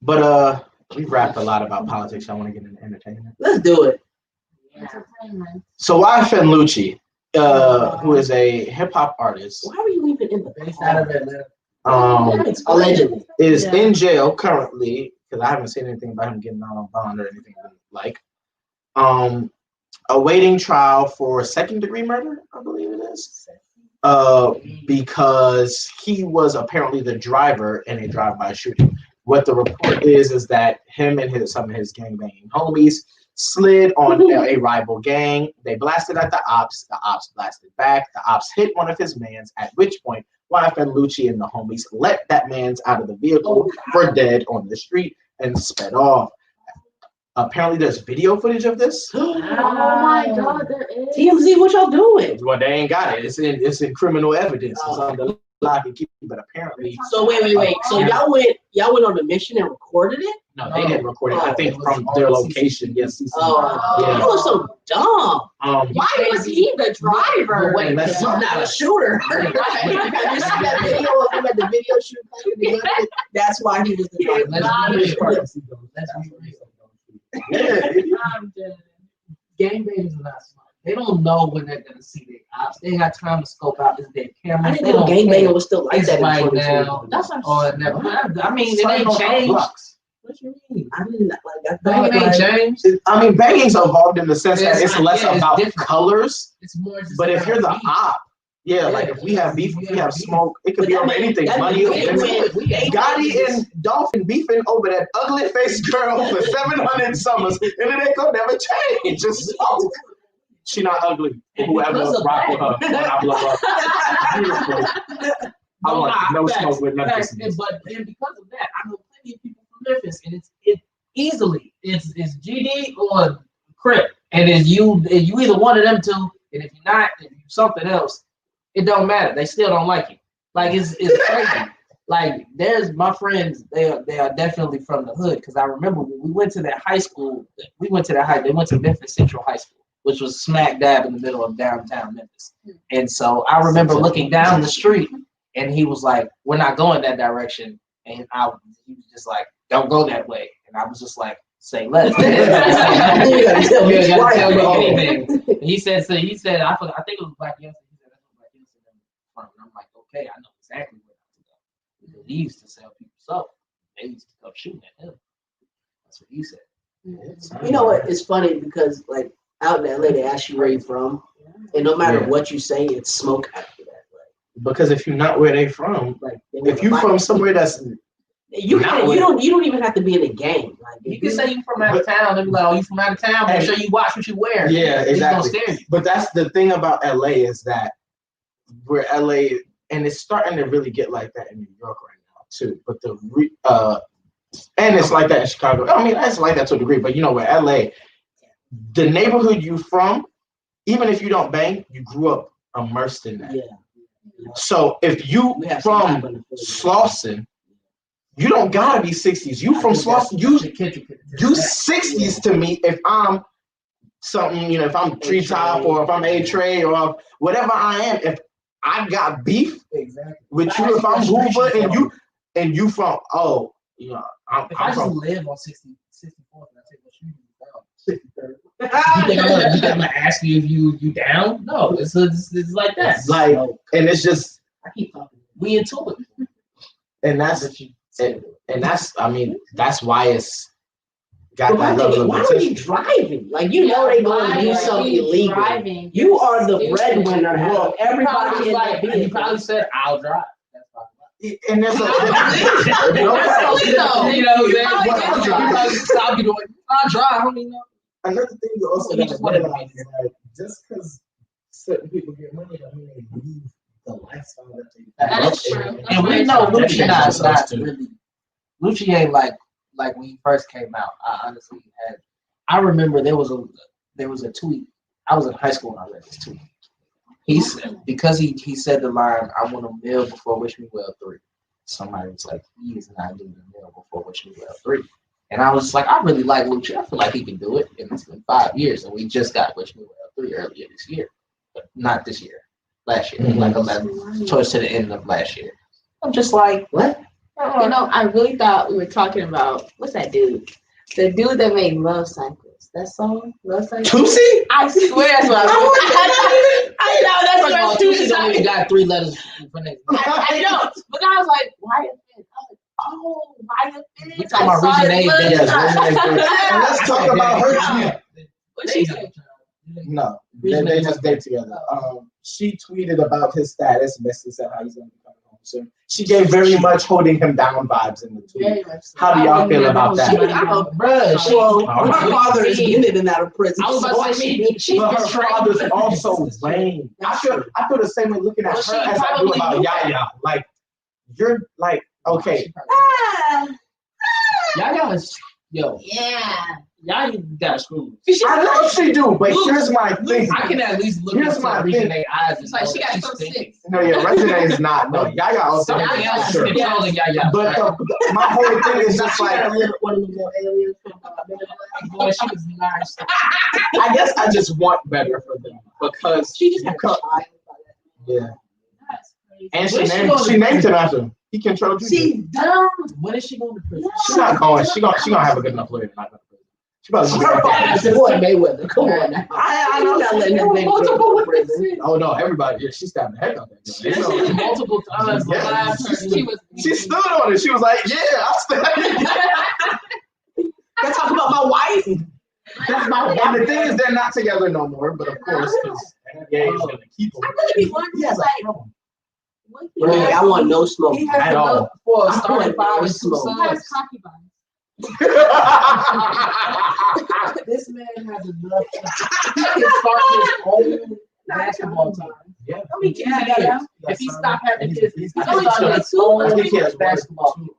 But, we've rapped a lot about politics. I want to get into entertainment. Let's do it. Entertainment. So YFN Lucci, who is a hip hop artist, Why were you even in the Based out of Atlanta. allegedly? is Yeah. in jail currently, because I haven't seen anything about him getting out on bond or anything like. Awaiting trial for second-degree murder, I believe it is. Because he was apparently the driver in a drive-by shooting. What the report is that him and some of his gangbanging homies slid on a rival gang. They blasted at the ops blasted back. The ops hit one of his mans, at which point YFN Lucci and the homies let that man's out of the vehicle for dead on the street and sped off. Apparently there's video footage of this. Oh my God, there is. TMZ, what y'all doing? Well, they ain't got it. It's in criminal evidence. It's on the lock and key, but apparently So wait. So y'all went on a mission and recorded it? no, they didn't record it. I think from their location. Yes. Oh, you were so dumb. Why was he the driver? Wait, that's he's not a shooter. Have you seen that video of him at the video shoot? That's why he was the driver. Let's be real. I'm dead. Gangbangers are not smart. They don't know when they're gonna see their ops. They ain't got time to scope out this damn camera. I didn't know gangbanging was still like It's that in right 2020. now. That's what I'm I mean, it ain't changed. What you mean? I didn't like. I Banging thought ain't like, changed. I mean, banging's evolved in the sense that It's it's not- less yeah, it's about different. colors. It's more just. But if you're the about beef. op, yeah, Yeah, like if we have beef, if we have beef. smoke, it could but be that over mean- anything. that Money, mean Gotti and Dolphin beefing over that ugly faced girl for 700 summers, and it ain't gonna never change. Just smoke. She not ugly. Whoever Because of rock with her that. when I blow up. Beautiful. I want no smoke with Memphis. But and because of that, I know plenty of people from Memphis, and it's GD or Crip, and if you either one of them two, and if you're not, if you're something else, it don't matter. They still don't like you. Like it's crazy. Like there's my friends, they are definitely from the hood, because I remember when we went to that high school. They went to Memphis Central High School, which was smack dab in the middle of downtown Memphis. And so I remember looking down the street, and he was like, "We're not going that direction." And he was just like, "Don't go that way." And I was just like, "Say less." You gotta tell me You gotta twice, tell me bro. anything. And he said, I think it was Black Youngster. He said, "That's what Black Youngster from." And I'm like, "Okay, I know exactly where to go." Because he used to sell people soap. They used to come shooting at him. That's what he said. You know what? It's funny because like out in LA, they ask you where you from, and no matter what you say, it's smoke after that. Because if you're not where they from, Like they if wanna you fight. from somewhere that's you not don't even have to be in a gang. Like You can say you from out of town. They be like, "Oh, you from out of town? Make sure you watch what you wear." yeah, He's gonna exactly. stare you. But that's the thing about LA is that where LA, and it's starting to really get like that in New York right now too. But and it's like that in Chicago. I mean, it's like that to a degree, but you know, where LA, the neighborhood you from, even if you don't bang, you grew up immersed in that. Yeah. So if you We have from some type of- Slauson, you don't gotta be 60s. You from Slauson, you 60s to me if I'm something, you know, if I'm Treetop or if I'm A-Tray or whatever I am, if I got beef with you, if I'm Hoover and you from, oh, you know, If I I'm just from, live on 64th and I take what you do, you think I'm gonna ask you if you down? No, it's like that. it's like, and it's just, I keep talking. We into it. and that's, I mean, that's why it's got But that why level of are you attention. driving? Like, you know they going to do something illegal. Driving. You are the breadwinner. Well, Everybody in that He vehicle. probably said, "I'll drive." That's fine. And there's That's no silly though. You know, You probably I'll did. drive. I'll be doing. I'll drive. I don't even know. another thing you also He gotta just wanted to realize is that just because certain people get money, I mean they leave the lifestyle that they. That is true. And we know That's Lucci not not too. really. Lucci ain't like when he first came out. I honestly had. I remember there was a tweet. I was in high school when I read this tweet. He said because he said the line, "I want a meal before Wish Me Well 3." Somebody was like, "He is not doing a meal before Wish Me Well 3." And I was like, I really like Lucci. I feel like he can do it. And it's been 5 years, and we just got Wish Me Well 3 earlier this year, but not this year. Last year, like 11, towards to the end of last year. I'm just like, what? You know, I really thought we were talking about what's that dude? The dude that made Love Cycles. That song, Love Cycles. Tusi? I swear that's what I know. That's First of all, what Tusi don't even got 3 letters for name. I know, but I was like, why a fit? I was like, oh, why a fit? We talking about Regine A. And let's talk about her tweet. What she say? No, they just date together. She tweeted about his status and basically said how he's going to be coming home soon. She gave very much holding him down vibes in the tweet. Very much so. How do y'all feel about that? Well, my father is getting in and out of prison. I was about to say, she's But her betrayed. father's also Wayne. I feel the same way looking at Well, her she as I do probably about knew Yaya. Like, you're like, okay, Y'all is, yo, Yeah. y'all got screwed. I know she do, but here's my thing. I can at least look Here's into my Regine thing. A. eyes and It's like know she that got she's some thinking. six. No, yeah, Regine is not. No, Yaya also. Something Yaya else is Sure. controlling Yaya. But my whole thing is just like, one of the little aliens from Boy, she was nice. I guess I just want better for them because She just had a child. yeah, That's crazy. and Where's she she going? named him after him. He controlled you. She's dumb. When is she going to prison? She's not going. She gonna have a good enough lawyer to not go to prison. She probably Her father's gonna Floyd Mayweather. Come on now. I You're not letting his baby go to prison. Oh no, everybody. Yeah, she stabbed the heck out of that She girl. said multiple times. Yeah. Live She was. She stood on it. She was like, "Yeah, I stabbed you." Let's talk about my wife. That's my wife. And the thing is, they're not together no more. But of course, because NBA is gonna keep them. I really be wondering, Yes, like, what he Really, has- I want no smoke. He has At enough all. for a I starting want 5 no and 2 smoke. He has sons. concubines. This man has enough. He can start his own basketball team. Yeah. I mean, Yeah. if he stopped having kids, He's he only started his 22. own I think he has basketball. basketball.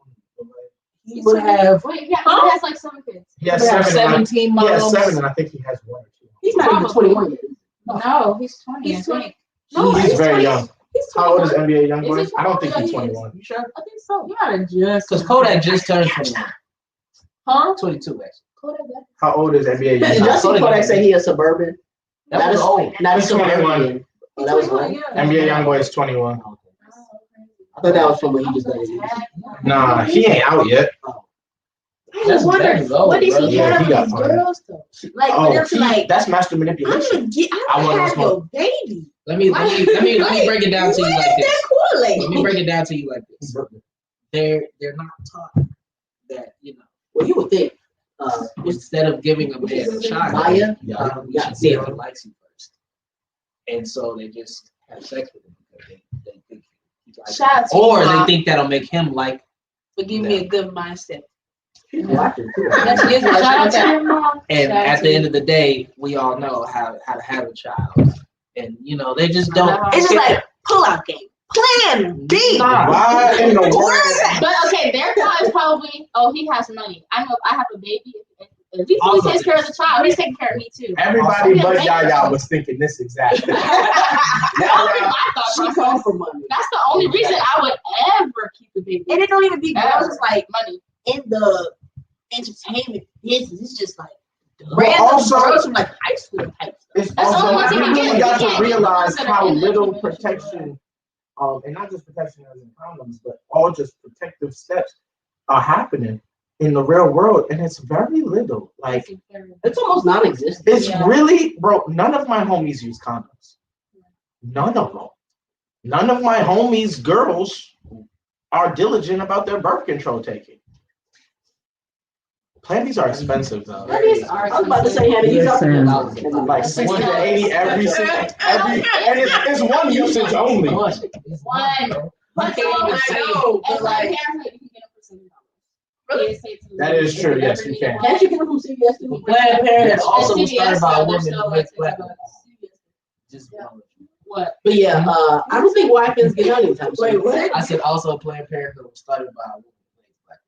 He would have Wait, yeah, he has like 7 kids. He has would have 7. 17 He has moms. 7, and I think he has 1 or 2. He's not even 21 yet. No, he's 20. He's I 20. think. No, He's very 20. young. He's How old is 21. NBA young Is boy? he I don't think 21? he's Yeah, he is. 21. You sure? I think so. You gotta just. Because Kodak just turned 21. Huh? 22, actually. Kodak. How old is NBA young Did boy? y'all see Kodak say he a suburban? That Not was a old. not a He's 21. suburban. Oh, that was one. NBA young boy is 21. I thought that was from when he just done it. Nah, he ain't out yet. That's What very low, what does bro. he Yeah, have he with got these fired. girls though? Like, Oh, when it's like, that's master I'm manipulation. gonna get, I I'm wasn't gonna have your smoking. baby. Let me break it down to you like this. That Let me correlate. break it down to you like this. They're not taught that, you know, Well, you would think. instead of giving a man a child, Maya? you should see if he likes you first. And so they just have sex with him because they think he likes them. Shout out to Or you, they Mom, think that'll make him like. for giving me a good mindset. She's watching too. Yes, she is. Shout out to your mom. And Shout out at to the you. end of the day, we all know how to have a child. And you know, they just don't. It's just like, Pull-out game. Plan B. Nah. Why in the Where world? is that? But okay, their thought is probably, oh, he has money. I know if I have a baby. If he fully Also, takes care of the child, he's taking care of me too. Everybody Also, but Yaya was thinking this exact thing. That was my thought She process. come for money. That's the only reason I would ever keep the baby. And it don't even be girls. It's like money. in the entertainment business. It's just like But random also- girls from like high school type stuff. It's That's the only also, ones you you can really get. got You to can't get the realize ones that how are in the little convention. protection, and not just protection as in condoms, but all just protective steps are happening in the real world, and it's very little. Like, It's almost non-existent. it's Yeah. really, bro, none of my homies use condoms. None of them. None of my homies' girls are diligent about their birth control taking. Plan Bs are expensive, though. Planties are I was about to say, Hannah, he's up Listen. there. Like 60 to 80 every, and it's one usage only. One. You can't even say it. And like, you can get them for $70. Really? That is true, yes, you can. Can't you get them from CVS too? Planned Parenthood also was CVS, started by a they're woman still who like makes $60. black women. Just What? But yeah, I don't think white fans get on anytime soon. Wait, what? I said also Planned Parenthood was started by a woman who makes black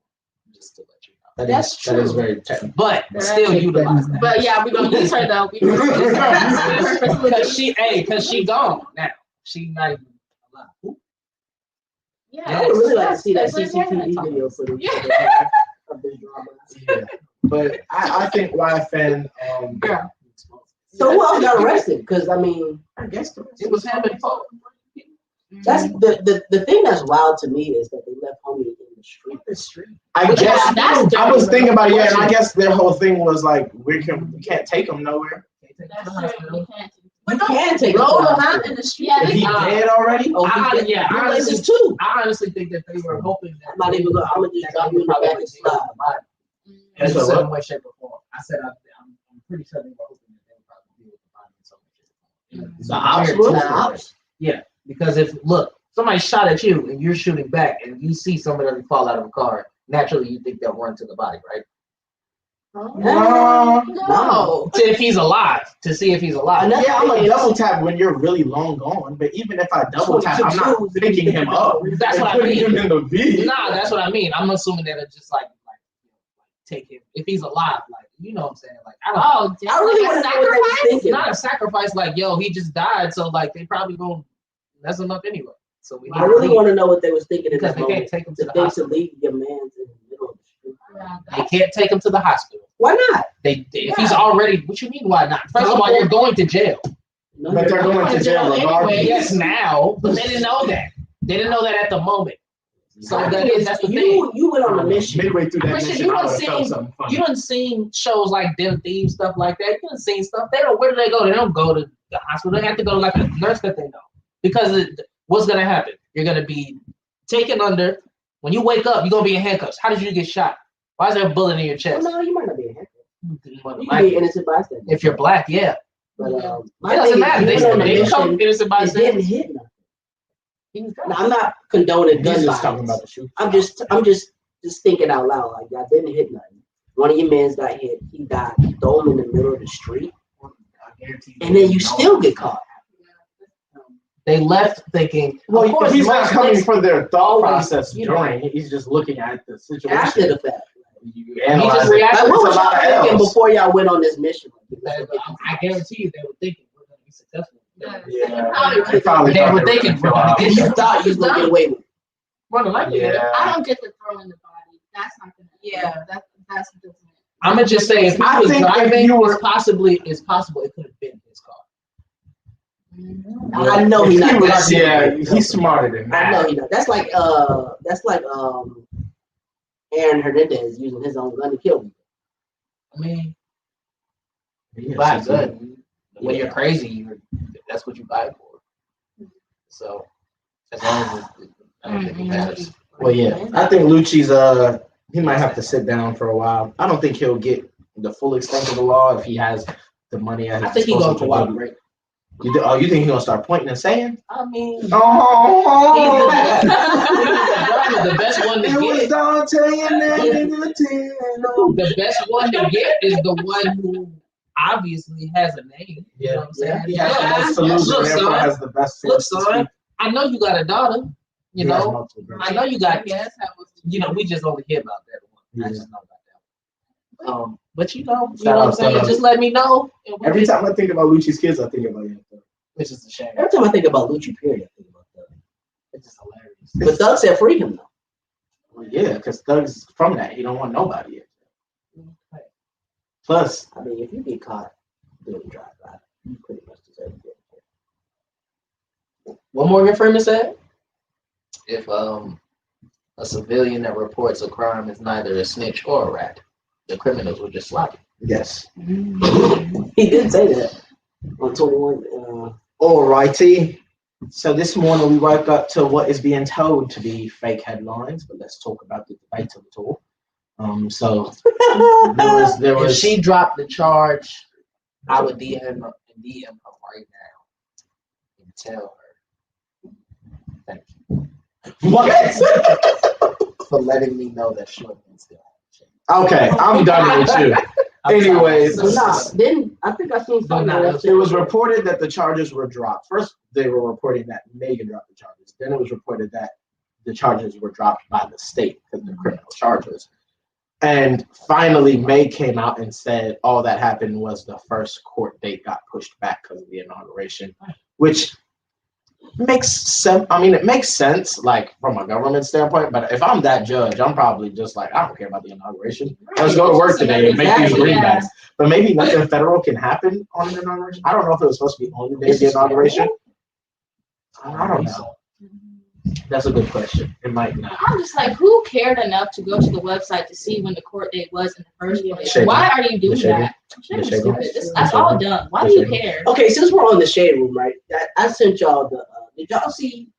women. Just to let you know. That's That is true. very technical. But still utilize that. But yeah, we're gonna use her though. Cause she gone now. She not even alive. Yeah, I would really like to see that Planned Parenthood CCTV talk. video footage Yeah. of this drama. Yeah. But I think YFN, Yeah. So who else got arrested? Because I mean, I guess It was him and Paul. that's the thing that's wild to me is that they left homie in the street. I Yeah, guess that's I was dirty. thinking about it, yeah, and I guess their whole thing was like we can't take them nowhere. That's true. You can't. We can take Roll him them to out the in the street. Yeah, Is he dead already? Oh, Yeah, I honestly, places too. I honestly think that they were hoping that I'm not even gonna. I'm gonna just drop you in the back and slide. In You said some what? way, shape, or form. I said I'm pretty sure they were hoping that they would probably deal with the body in some way, shape, or form. It's The a ops weird were? twist The of it. ops? Yeah, because if look, somebody shot at you and you're shooting back and you see somebody fall out of a car, naturally you think they'll run to the body, right? No. No. To if he's alive, to see if he's alive. Another Yeah, I'm thing a is- double tap when you're really long gone, but even if I double tap, I'm not picking him up. That's and what I putting mean. him in the V. Nah, that's what I mean. I'm assuming that it's just like take him if he's alive, like you know what I'm saying. Like I don't. Oh, damn. I really Like want a to know what they was sacrifice? thinking. It's not a sacrifice. Like yo, he just died, so like they probably gonna mess him up anyway. So we. I really want to know what they was thinking in because that they moment. can't take him to To the think to hospital. leave your man in the middle of the street. Yeah. They can't take him to the hospital. Why not? If he's already, what you mean? Why not? First of all, you're going to jail. No, But they're you're going not. to jail Anyway, regardless. Yes, now, but they didn't know that. They didn't know that at the moment. So My that thing that's the thing. you went on a mission. Midway through that Christian, mission, you I done would have felt seen- something funny. You done seen shows like Den Thieves, stuff like that. You done seen stuff. They don't. Where do they go? They don't go to the hospital. They have to go to like a nurse that they know. Because what's gonna happen? You're gonna be taken under. When you wake up, you're gonna be in handcuffs. How did you get shot? Why is there a bullet in your Well, chest? no, you might not be a hacker. You can Like, be an innocent bystander. if you're black, yeah. But It my doesn't thing matter. is, They, you went on a they come mission. innocent It bystander. didn't hit nothing. Now, I'm not condoning gun He's just talking violence. about the shoot. I'm just thinking out loud. Like y'all didn't hit nothing. One of your men's got hit. He died. You throw him in the middle of the street, and then you still get caught. They left thinking. Well, of course, he's not most coming things- for their thought always, process you know. during. He's just looking at the situation. After the fact. You He analyze just it. reacted. Like, what It's was a lot y'all of thinking L's. before y'all went on this mission? I guarantee you, they were thinking we're going to be successful. Yeah. They probably They thought were they thinking gonna we're kill gonna out. get And you thought you was gonna get away with it. More than likely, Yeah. I don't get the throw in the body. That's not gonna. Yeah. That's different. I'm gonna just say if he I was think if driving, you were- it's possible it could have been his car. I know he's He not. was- that yeah, serious. he's smarter than I know that. he not. That's like Aaron Hernandez using his own gun to kill me. I mean, you Yeah, buy so- good. When you're crazy, that's what you buy it for. So as long as I don't think it matters. Well, yeah, I think Lucci's he might have to sit down for a while. I don't think he'll get the full extent of the law if he has the money at his I think he's disposal going to to do. cooperate. You think he's gonna start pointing and saying? I mean, Oh, the best one to it was get. Dante and then The best one to get is the one who obviously has a name. You know what I'm saying? He has the most to lose, Look, and therefore son. has the best Look, chance to son. speak. I know you got a daughter. You He has know, multiple girls. I know you got. Yes, I was. You know, we just only hear about that one. I Yeah. just know about that one. But you know Shout what I'm out, saying? shout out. Just let me know. Every time I think about Lucci's kids, I think about you. Which is a shame. Every time I think about Lucci, period, I think about Thug. It's just hilarious. But Thug said free him though. Well, yeah, because Thug's from that. He don't want nobody. Plus, I mean, if you get caught doing a drive-by, you pretty much deserve it. What Morgan Freeman said? If a civilian that reports a crime is neither a snitch or a rat, the criminals will just slap him. yes. He did say that on 21. Alrighty. So this morning we woke up to what is being told to be fake headlines, but let's talk about the debate of it all. So there If was she dropped the charge, I would DM her right now and tell her thank you what? for letting me know that short men still Okay, I'm done with you. Anyways, So nah, then I think I seen something. nah, that It was reported that the charges were dropped. First, they were reporting that Megan dropped the charges. Then it was reported that the charges were dropped by the state because they're criminal charges. And finally, May came out and said all that happened was the first court date got pushed back because of the inauguration, which makes sense. I mean, it makes sense, like from a government standpoint. But if I'm that judge, I'm probably just like, I don't care about the inauguration. Let's go to work today and make these Exactly, greenbacks. But maybe nothing federal can happen on an inauguration. I don't know if it was supposed to be on the day of the inauguration. I don't know. That's a good question. It might not. I'm just like, who cared enough to go to the website to see when the court date was in the first place? Shady. Why are you doing The shady. that? Shady The shady. stupid. The That's shady. all dumb. Why The do you shady. care? Okay, since we're on the shade room, right? I sent y'all the. Did y'all see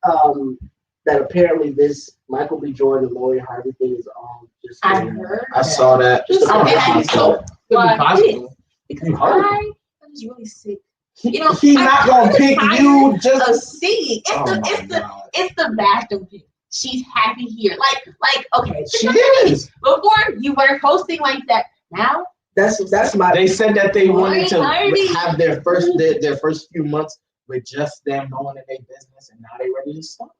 that apparently this Michael B. Jordan, Lori Harvey thing is all just. I heard. I saw that. Just I don't know if I and saw it. Why? You heard it. Why? That is really sick. You know, He's not gonna pick you A just. C. Oh my God. It's the bathroom pic. She's happy here. Like okay. She is. Before you were posting like that. Now That's my. They said that they wanted to Already. have their first few months with just them going in their business, and now they ready to stop.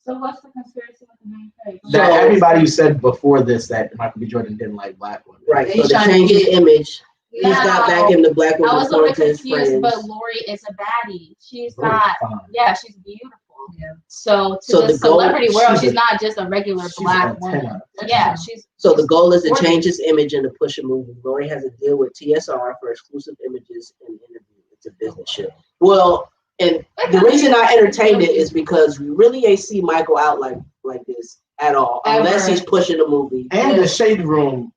so what's the conspiracy with the name fake? That So- everybody who said before this that Michael B. Jordan didn't like black women. Right. He's So to trying to change his get- image, he's got back in the black I woman was a little to his confused, friends. but Lori is a baddie. She's Lori's not. fine. Yeah, she's beautiful. Yeah. So to So the the goal- celebrity world, she's she's a- not just a regular She's black a woman. 10 out of 10. Yeah, she's. So the goal is to gorgeous. change his image and to push a movie. Lori has a deal with TSR for exclusive images and interviews. It's a business ship. Well, and the reason I entertained it is because we really ain't see Michael out like this at all, unless Ever. he's pushing a movie. And the Shade Room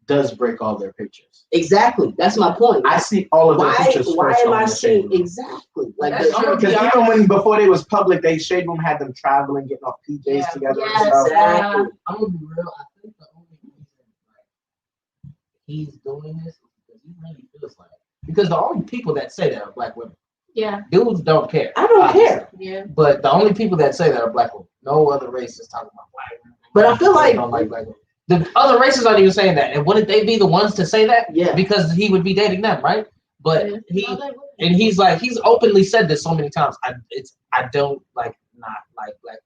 does break all their pictures. Exactly, that's my point. I see all of their Why? pictures Why first am on I the Shade seeing Room. exactly like That's the, true. Because even when before they was public, they Shade Room had them traveling, getting off PJs Yeah. together and Yes. stuff. exactly. I'm gonna be real. I think the only reason like he's doing this is because he really feels like because the only people that say that are black women. Yeah, Dudes don't care. I don't obviously. care. yeah. But the only people that say that are black women. No other race is talking about black women. But I feel They like- don't like black women. The other races aren't even saying that. And wouldn't they be the ones to say that? Yeah. Because he would be dating them, right? But No, he they wouldn't. and he's like he's openly said this so many times. I don't like not like black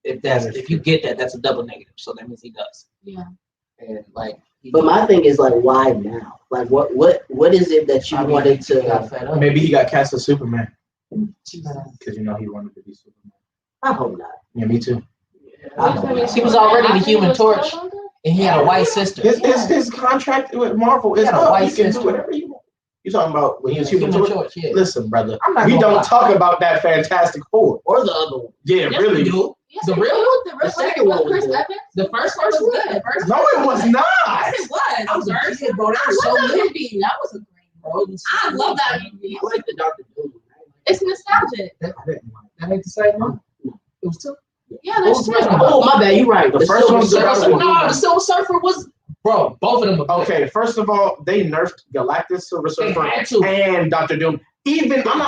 women. If you get that, that's a double negative. So that means he does. Yeah. And like But my thing is like, why now? Like, what is it that you wanted he got to? fed up. Maybe he got cast as Superman. Because he wanted to be Superman. I hope not. Yeah, me too. He was already the Human Torch. And he had a white sister. His contract with Marvel is He had a up. white He can sister. do whatever you want. You talking about when he was Human Human Torch? Torch, yeah. Listen, brother, I'm not we gonna don't lie. talk about that Fantastic Four. Or the other one. Yeah, Yes, really. we do. Yes, The the real- real, the second one was Chris good. Evans. The first was one was good. good. First No, it was not. Yes, it was. I was a First kid, bro. That I was so love that good. movie. That was a great movie. Bro, I love that movie. I like the Dr. Doom. It's nostalgic. That ain't the same one. It was two. Yeah, there's two. Oh, my bad. You're right. The first Silver one's the Surfer best one. No, the Silver Surfer was bro. Both of them were good. Okay, first of all, they nerfed Galactus, Silver They Surfer, had to. and Doctor Doom. Even I'm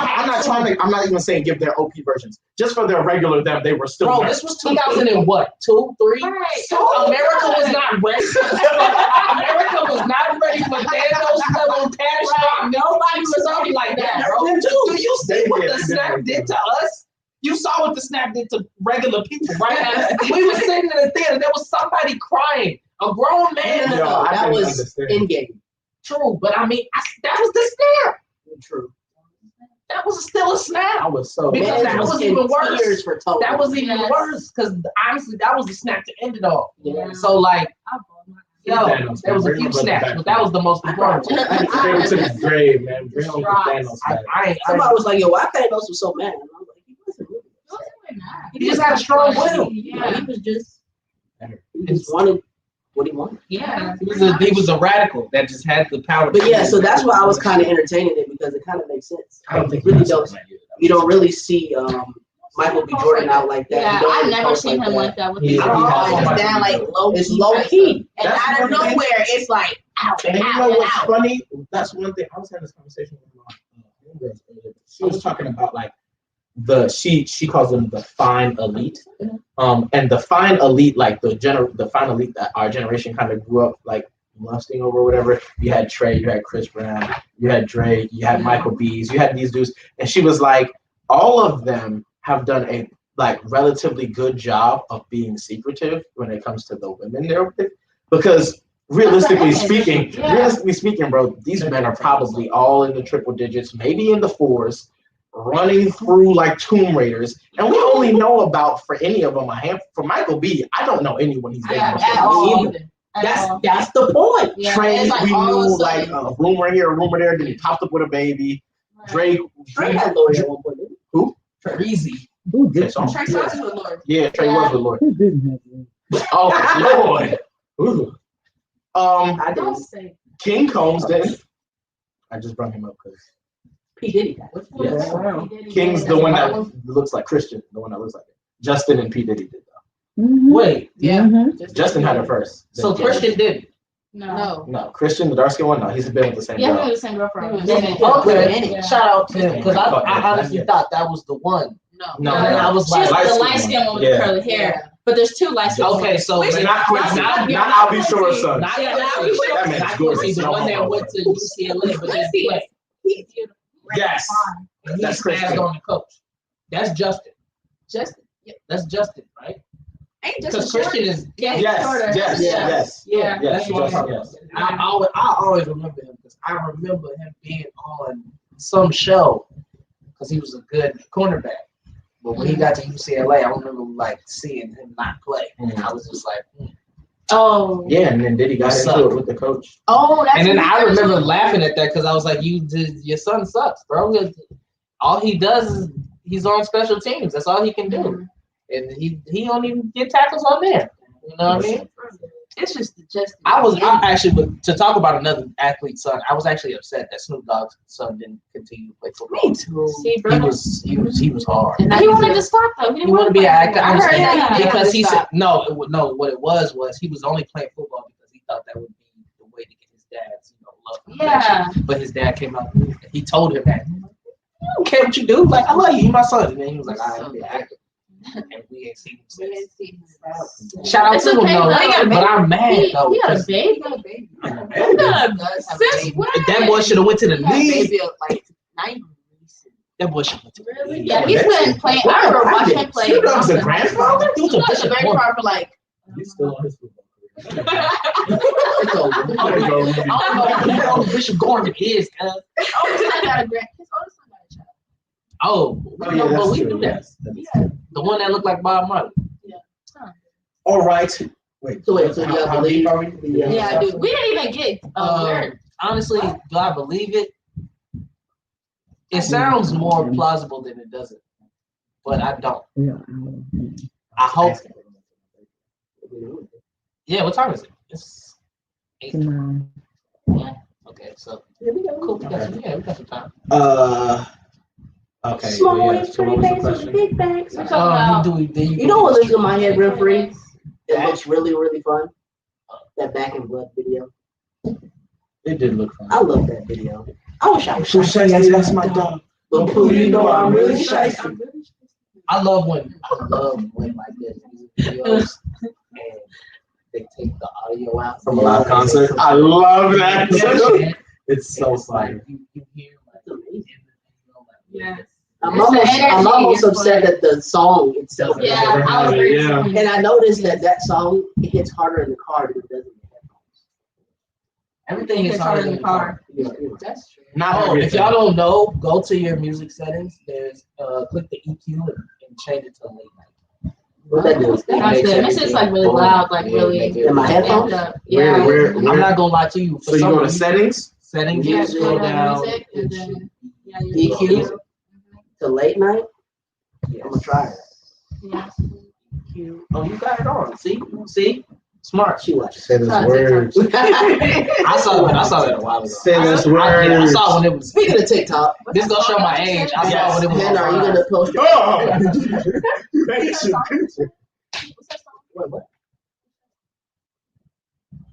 not even saying give their OP versions. Just for their regular them, they were still Bro, nerfed. this was 2000 and what? 2, 3? Right. So America was not ready. America was not ready for Thanos level catastrophic. Nobody was already like that, bro. Do you see what the snap did to us? You saw what the snap did to regular people, right? We were sitting in the theater. There was somebody crying. A grown man. Yo, I that didn't was understand. in game. True, but I mean, that was the snap. True. That was still a snap. I was so Because Man that was in even worse. tears for Toby. That was even Yes. worse because honestly, that was the snap to end it all. Yeah. So like, yo, Thanos, there was a man. Bring few my brother snaps, back. but that was the most important. I had to take him to his grave, man. Bring Uncle Thanos back. Somebody was like, "Yo, why Thanos was so mad?" And I was like, "He wasn't really mad. He just had a strong will. Yeah. He was just, he just wanted what he wanted." Yeah. He was a radical that just had the power. But yeah, so that's why I was kind of entertaining it because it kind of makes sense. I don't think really that's don't. something like it. You don't really see Michael B. Jordan out like that. Yeah, You don't I've really never post seen him that. like that with He- his he arms has- just down like low. It's low key. And That's out of one thing. nowhere, it's like out And and you out know and what's out. funny? That's one thing. I was having this conversation with my homegirl earlier. She was talking about like she calls them the fine elite, and the fine elite, like the fine elite that our generation kind of grew up like lusting over, whatever. You had Trey, you had Chris Brown, you had Dre, you had Michael B's, you had these dudes, and she was like, all of them have done a like relatively good job of being secretive when it comes to the women they're with, because realistically speaking, bro, these men are probably all in the triple digits, maybe in the fours, running through like Tomb Raiders, and we only know about for any of them a handful. For Michael B, I don't know anyone he's dated. At all. That's the point. Yeah, Trey, it's like we all of a knew like sudden. a rumor here, a rumor there. Then he popped up with a baby. Drake, Trey had Lori at one point. didn't who? Crazy. Who Trey did Songz? Trey Songz is with Lord. Yeah, Trey was with Lord. Who didn't have one? Oh Lord. Ooh. I Don't did. say. King Combs did. I just brought him up because P Diddy. yes. Wow. King's the one that looks like Christian, the one that looks like it. Justin and P Diddy did though. Mhm. Wait, Yeah. Mhm. Justin had it first. so Then Christian did. No. No, Christian, the dark skin one. No, he's been with the same Yeah, he girl. was the same girl for a Yeah. minute. Okay, Yeah. shout out to him because I Yeah. honestly thought that was the one. No. No, And then I was She like, was light the skin light skin one with one. the curly hair. But there's two light skin ones. okay, so Which is Not Quincy. Not- Not I'll be sure, son. Not Yeah, Quincy. now we should- That man's Not gorgeous. Quincy, the No one that homo, went to UCLA, but didn't play. He's beautiful. Yes. And he That's smashed Christian. on the coach. That's Justin. Justin. That's Justin, right? Ain't Because Justin Christian short? is. Yeah, he's Yes, shorter. yes, Yeah. yes. Yeah. Yes, That's what I'm talking yes. about. I always remember him because I remember him being on some show because he was a good cornerback. But when he got to UCLA, I remember like seeing him not play. Mhm. I was just like, Oh. Yeah, and then Diddy got Suck. into it with the coach. Oh, that's and then what he I was remember doing. laughing at that because I was like, your son sucks, bro. All he does is he's on special teams. That's all he can do. And he don't even get tackles on there. You know what I mean? It's just I actually, but to talk about another athlete's son, I was actually upset that Snoop Dogg's son didn't continue to play football. Me too. See, He bro. was hard. And he wanted to stop though. He wanted to be an actor. I I heard understand that. that. He Because he wanted to said no. What it was he was only playing football because he thought that would be the way to get his dad's love. and Yeah. affection. But his dad came out. He told him that. I don't care what you do. Like I love you. You're my son. And then he was like, "I am the actor." And we ain't seen him since. Shout out It's to him okay, though. though. He got a But I'm mad He though. got a 'cause baby. He got a baby. Since when? That boy should have went to the He had a league. baby like 90. That boy should have went to the Really? league. Yeah, he's been playing. I remember watching him play. Snoop Dogg's a grandfather? He was a grandfather for like. He's still on his football career. It's over. I don't know. Who Bishop Gorman is. His oldest son got a child. Oh, Oh, yeah, but that's we true. knew that. Yes, that is- The one that looked like Bob Marley. All right. Wait. So wait, so you how believe- deep are we? Yeah, I do. We didn't even get where. Honestly, do I believe it? It sounds more plausible than it doesn't, but I don't. Yeah. I hope. Yeah, what time is it? It's 8. Tomorrow. Okay, so cool. We got some time. Okay. Small yeah, waves, so what pretty was the bags with question? big bags. We talking about. You know what lives in my head rent free? It looks really, really fun. That Back in Blood video. It did look fun. I love that video. I wish I was So shy. Shaggy, that's my dog. But Pooh, you know I'm really shy. I love when like there's music videos and they take the audio out From a live concert. I love that. Yeah. It's so It's like fun. you hear like That's amazing. Yes. I'm almost upset at the song itself. Yeah, I was very Yeah. disappointed. And I noticed that song it hits harder in the car than it does in the Everything is It's harder hard in the car. headphones. That's true. Not Oh, if everything. y'all don't know, go to your music settings. There's click the EQ and change it to late night. What that do? That's good. It's just like really loud, like really. In my headphones? Yeah. Where- I'm not gonna lie to you. So you go to settings. settings, Yeah, you scroll go to down. music and then. Yeah, you EQ? To late night? Yes. I'm gonna try it. Yeah. EQ. Oh, you got it on. See, smart. She watches. Say those Try to words. I saw that a while ago. Say those I words. saw when it was. Speaking of TikTok, This gonna show my age. I saw when it was. Hannah, are you gonna post your Oh! what?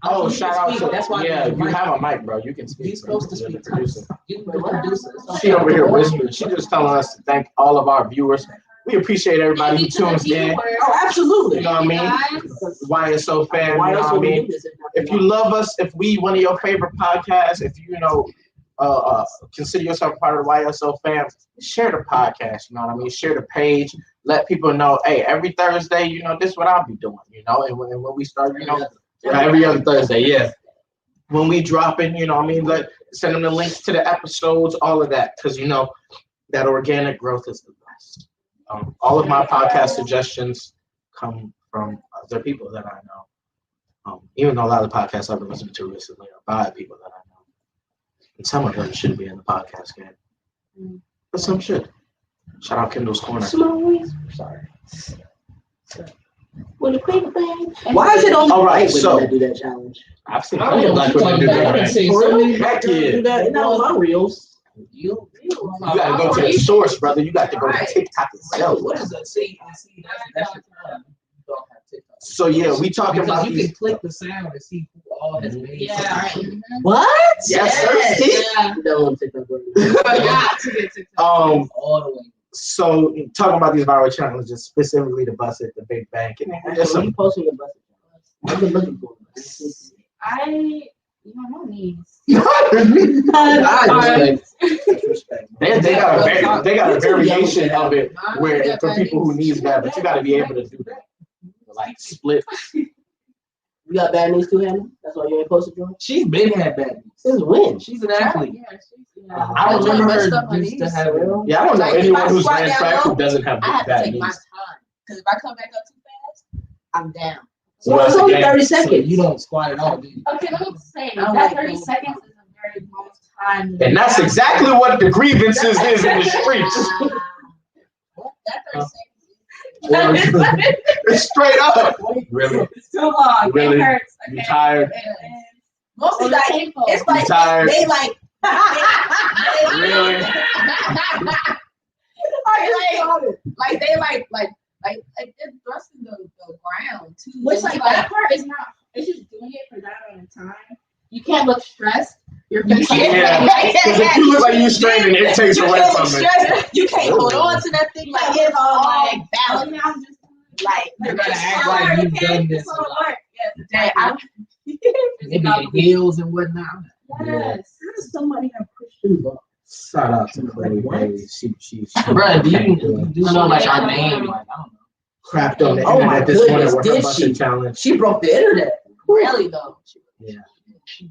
Oh, shout out to That's why. yeah. You have a mic, bro. You can speak. You're bro. supposed to You're the speak. producer. You the producer. She over here whispering. She just telling us to thank all of our viewers. We appreciate everybody who tunes in. Oh, absolutely. You know what I mean? YSO fam. Why You know else what I would we mean? do this? If you love us, if we one of your favorite podcasts, if you consider yourself a part of the YSO fam, share the podcast. You know what I mean? Share the page. Let people know, hey, every Thursday, you know, this is what I'll be doing. You know, and when we start, you know, every other Thursday, yeah. When we drop in, you know what I mean? Send them the links to the episodes, all of that, because you know that organic growth is the best. All of my podcast suggestions come from other people that I know. Even though a lot of the podcasts I've been listening to recently are by people that I know. And some of them should be in the podcast game. But some should. Shout out Kendall's Corner. Sorry. Why is it only All right, white women so- that do that challenge? I've seen plenty of black women do that. Right? Really? Heck Do yeah. that? Not on my reels. You You gotta go to the source, brother. You got to go to TikTok itself. What is that? See, that's your problem. You don't have TikTok. So yeah, we talking Because about you these. can click the sound and see who all has made. Yeah. something. What? Yes, sir. See? Yeah. You don't want to take that word. Yeah, to get TikTok. All the way. So talking about these viral challenges, specifically the Bust It, the Big Bang. There's What are some you posting your bus? I've been looking for You don't know these. they got a variation of it where for people who needs that, but you got to be able to do that, like split. You got bad news too, Hannah? That's why you ain't posted, Jordan? She's been had bad news. Since when? She's an athlete. Yeah. I don't remember messed her up my used to knees. have. Yeah, I don't know Like, if anyone I who's squat ran down track who low, doesn't have I have to bad take my knees. time. Because if I come back up too fast, I'm down. So Well, it's only again, 30 So seconds. you don't squat at all, do you? Okay, let me say, I don't that like 30 those. seconds is a very long time. And that's exactly what the grievances is in the streets. That 30 seconds. Well, it's straight up. Really? It's too long. Really? It hurts. You Okay. tired? Mostly like, it's You like, tired? they like, Really? like they like they're thrusting the ground too. What's It's like that part is not. It's just doing it for that amount of time. You can't look stressed. Your face. Yeah. Because if you look like you straining, it takes away from it. You can't hold on to that thing like it's all like balance. Like You gotta act like you've done this a lot. Yes, Maybe the heels and whatnot. yes. How does somebody have Christian love? Shout out to Chloe Bailey. She Bro, do you know like our name? Like, I don't know. crapped on the Oh my internet this morning goodness, with her did busted she? challenge. She broke the internet. Really though. Yeah. She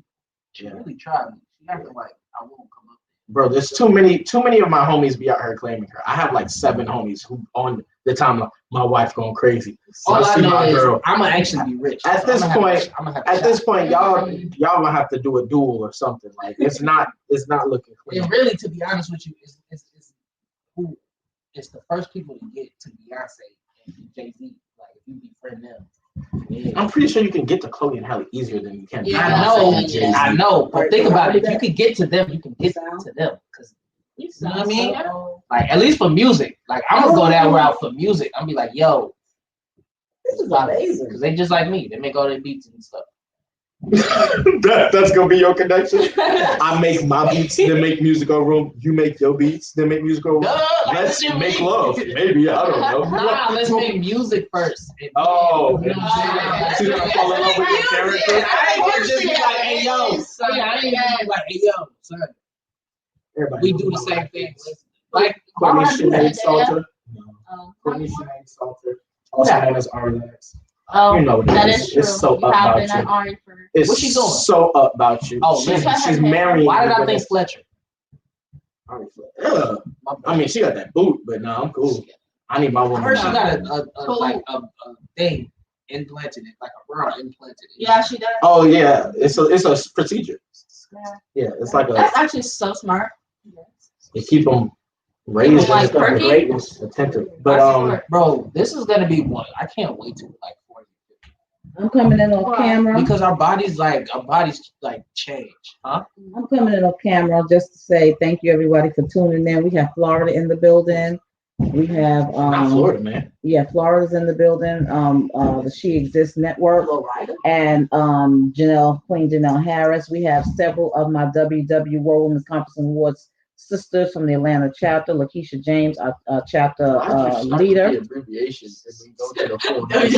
really tried. She acted like I won't come up. Bro, there's too many of my homies be out here claiming her. I have like 7 homies who on the time my wife going crazy. So All I see know my is girl. I'm gonna actually be rich. At this point- I'm gonna have At to this shop. point, y'all gonna have to do a duel or something. Like it's not looking clean. And really, to be honest with you, who is the first people to get to Beyonce and Jay-Z. Like if you befriend them. Yeah. I'm pretty sure you can get to Chloe and Halle easier than you can. Yeah, I know, but think about it. If you could get to them, you can get to them. Cause you know what I mean? Like at least for music. Like I'm gonna go that route for music. I'm be like, yo, This is amazing. because they just like me. They make all their beats and stuff. That's gonna be your connection. I make my beats, then make musical room. You make your beats, then make musical room. Let's make love. Maybe I don't know. Nah, let's make music first. Oh, You know what I'm saying? so you're gonna fall in love with your character? I ain't gonna just be like, hey yo, son. I ain't gonna be like, hey yo, son. Everybody We knows do the my same life thing. is. Like Courtney why would I do Sinead that? Salter. No. Oh, Courtney Sinead Salter. Also known as Arlex. oh, You know what it that is. is true. It's so You up have about been an you. orange for. It's What's she doing? so up about you. Oh, she's, man. she's marrying. Why did you, I but think it's- Fletcher? Ugh. I mean, she got that boot, but no, I'm cool. I need my I woman. heard she now. got a thing implanted, like a bra implanted. Yeah, she does. Oh yeah, it's a procedure. Yeah. Yeah, it's like That's actually so smart. to keep them raised Like and stuff, perky? greatness, attentive. But Bro, this is gonna be one. I can't wait to like 40. I'm coming in on Why? camera. Because our bodies change, huh? I'm coming in on camera just to say thank you everybody for tuning in. We have Florida in the building. We have not Florida, man. yeah, Florida's in the building. The She Exists Network and Queen Janelle Harris. We have several of my WW World Women's Conference and Awards sisters from the Atlanta chapter. Lakeisha James, our chapter leader. The abbreviations and we go to the full name.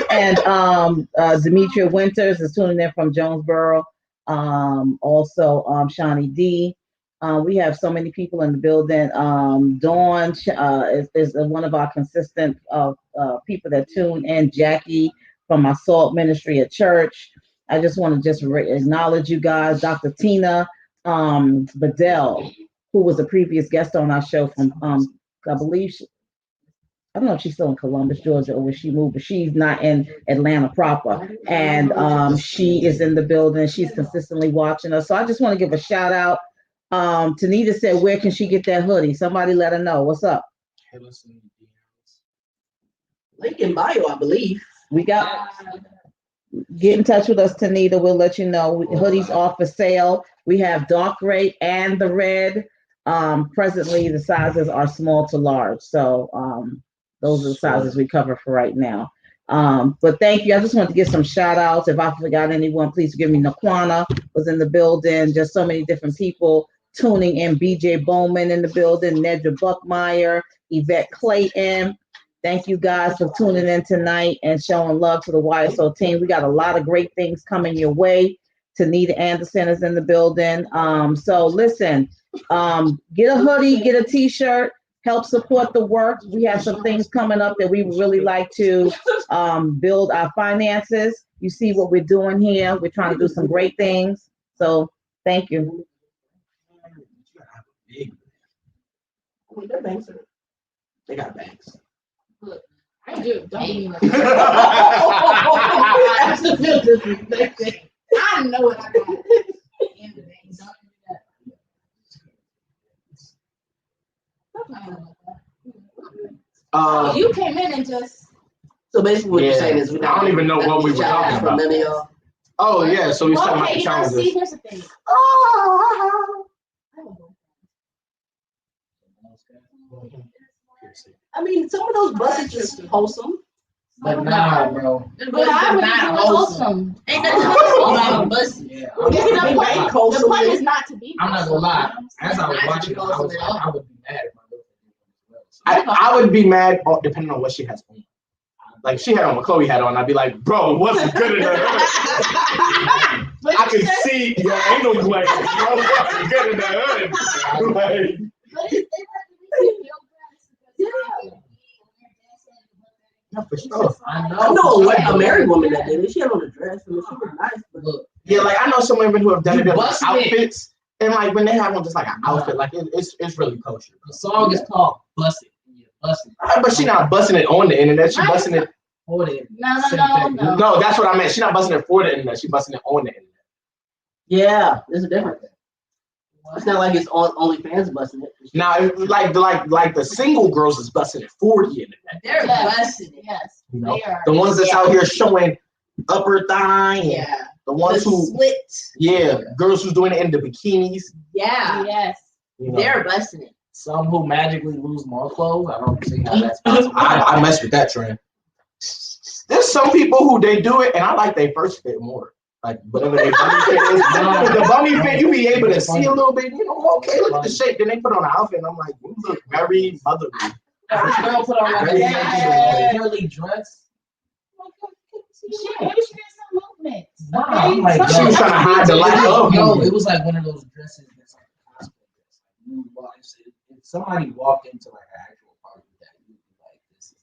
And Demetria Winters is tuning in from Jonesboro. Also Shawnee D. We have so many people in the building. Dawn is one of our consistent people that tune in. Jackie from my SALT ministry at church. I just want to acknowledge you guys. Dr. Tina Bedell, who was a previous guest on our show from, I believe, I don't know if she's still in Columbus, Georgia, or where she moved, but she's not in Atlanta proper. And she is in the building. She's consistently watching us. So I just want to give a shout out. Tanita said, where can she get that hoodie? Somebody let her know. What's up? Link in bio, I believe. We got, get in touch with us, Tanita. We'll let you know. Hoodies are for sale. We have dark gray and the red. Presently, the sizes are small to large. So those are the sizes we cover for right now. But thank you. I just want to give some shout outs. If I forgot anyone, please forgive me. Naquana was in the building. Just so many different people tuning in. BJ Bowman in the building. Nedra Buckmeyer, Yvette Clayton. Thank you guys for tuning in tonight and showing love to the YSO team. We got a lot of great things coming your way. Tanita Anderson is in the building. So listen, get a hoodie, get a t-shirt, help support the work. We have some things coming up that we would really like to build our finances. You see what we're doing here. We're trying to do some great things. So thank you. They got banks. I do. Don't even. That's a bit disrespectful. I know what I got. You came in and just. So basically, what you're Yeah. saying is, we I don't even know what we were talking about. Oh yeah, so we talking about the Okay, challenges. see, here's the thing. I mean, some of those buses is wholesome. But nah, bro. But I would not wholesome. Ain't nothing wholesome about a bus. Yeah. The point is not to be. I'm not gonna lie. As I was watching it, I would be mad if my girlfriend. I would be mad depending on what she has on. Like she had on what Chloe had on, I'd be like, bro, what's good in her hood? I can see your anal glands, bro. What's good in her hood? Like, yeah, for sure. I I know a married woman that did it. She had on a dress. I mean, she was nice, but Look, Yeah, like I know some women who have done You it with busted it. outfits, and like when they have on just like an outfit, like it's really kosher. the song is called "Busted." Yeah, busted. But she not busting it on the internet. She busting it. For the No. No, that's what I meant. She not busting it for the internet. She busting it on the internet. yeah, there's a difference. It's not like it's on OnlyFans busting it. Now, like the single girls is busting it for the internet. They're busted. Yes. You know, They are. the ones that's out here showing upper thigh. And Yeah. the ones who, split. girls who's doing it in the bikinis. Yeah. Yes. You know. They're busting it. Some who magically lose more clothes. I don't see how that's possible. I mess with that trend. There's some people who they do it, and I like their first fit more. Like whatever their bummy fit is. The bummy fit, you be able to see a little bit. You know, okay, look at the shape. Then they put on an outfit, and I'm like, you look very motherly. This girl put on like Yeah. a curly dress. Shit, maybe she did some movement. Nah, I'm like, She was trying to hide the lack of Yo, movement. it was like one of those dresses that's like cosplay dress. you walk, if somebody walked into like an actual party that you'd be like, this is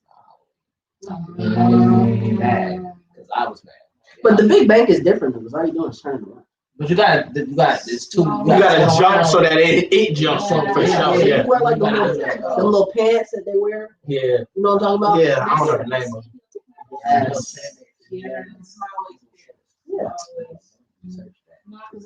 not Halloween. Mad, because I was mad. But the big bank is different because all you doing is turning around. But you got it's two. You gotta jump so that it jumps for sure. Yeah. You wear like the little pants that they wear. Yeah. You know what I'm talking about? Yeah. I don't know the name of it. Yes. Yeah. Yeah.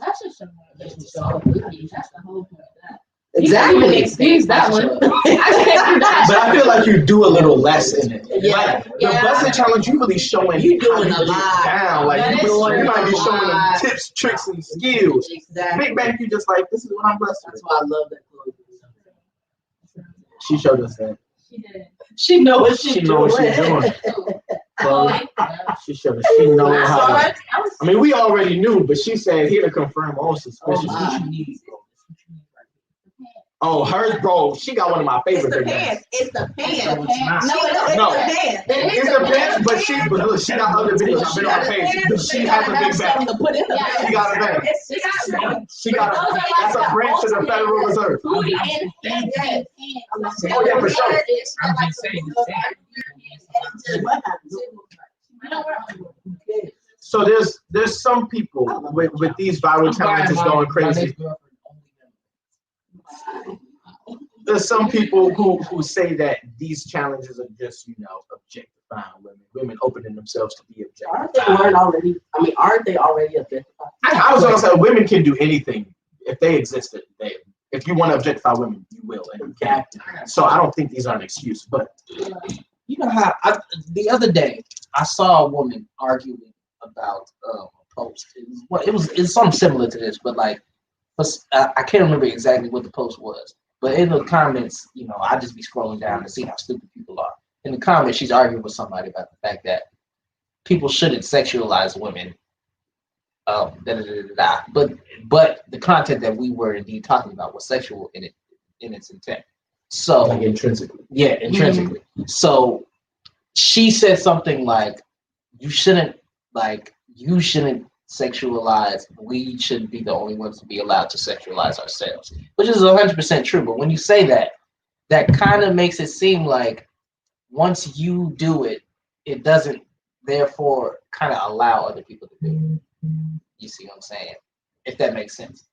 That's just that's the whole point of that. Exactly. You can't even excuse that one. I can't do that. But I feel like you do a little less in it. Yeah. Like, the Yeah. busted challenge, you really showing You doing how a get lot. down. Like That you, is you might be true. showing them tips, tricks, and skills. Exactly. Big Bang, you just like, this is what I'm blessed That's with. why I love that clothes. She showed us that. She did. She know what She know what she's doing. Oh, She showed us. She knows I how. saw to- it. I was I mean, we already knew, but she said here to confirm all suspicions. Oh, my. What you need, bro. Oh, hers, bro. She got one of my It's favorite the things. pants. It's the pants. No, it's not. No, it's No. the pants. It's the pants, but look, she got other videos. I've been on her page. But she has a big bag. To put in the Yeah. pants. She got a bag. She got a. That's a branch of the Federal Reserve. booty and pants. Oh yeah, for sure. I'm just saying. What happened? I don't wear So there's some people with these viral challenges going crazy. There's some people who say that these challenges are just, objectifying women opening themselves to be Aren't objectified. they already objectified? I was gonna say women can do anything if they existed. If you want to objectify women, you will and you can. So I don't think these are an excuse, but You know how the other day I saw a woman arguing about a post. It was something similar to this, but like, I can't remember exactly what the post was. But in the comments, I just be scrolling down to see how stupid people are. In the comments, she's arguing with somebody about the fact that people shouldn't sexualize women. But the content that we were indeed talking about was sexual in its intent. So like intrinsically. yeah, intrinsically. So she said something like, you shouldn't sexualize, we shouldn't be the only ones to be allowed to sexualize ourselves, which is 100% true. But when you say that, that kind of makes it seem like once you do it, it doesn't therefore kind of allow other people to do it. You see what I'm saying? If that makes sense.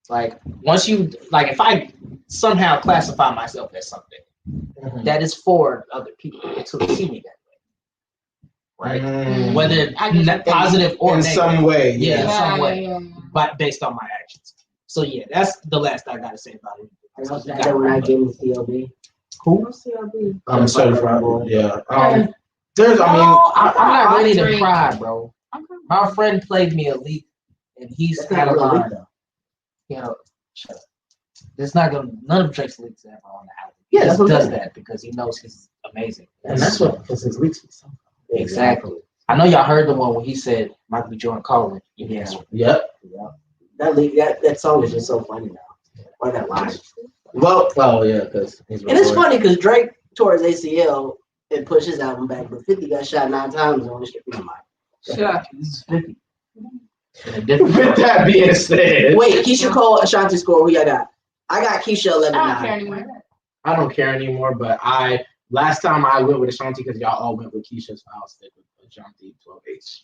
Like once you, like if I somehow classify myself as something, that is for other people to see me that way, right? Whether positive or in negative, some way, yeah, in yeah. some way, but based on my actions. So yeah, that's the last I gotta say about it. That when I gave me CLB. Who? CLB. I'm certified. Yeah. I'm I'm not ready to drink. cry, bro. My friend played me a leak, and he's That's had not a really line. Shut up. There's not gonna none of Drake's leaks ever on the album. Yeah, He that's just what I'm does saying. that because he knows he's amazing. and that's what because his leaks. Exactly. I know y'all heard the one when he said Michael B. Jordan calling. Yeah. Yep. That song is just so funny now. Or that line. Well, oh yeah, because And it's funny because Drake tore his ACL and pushed his album back, but 50 got shot 9 times on the shit. Sure. This is 50. With that being said, Wait, Keisha Cole, Ashanti score. Who y'all got? I got Keisha 11. I don't care anymore. I don't care anymore. But last time I went with Ashanti because y'all all went with Keisha, so I'll stick with Ashanti 12H.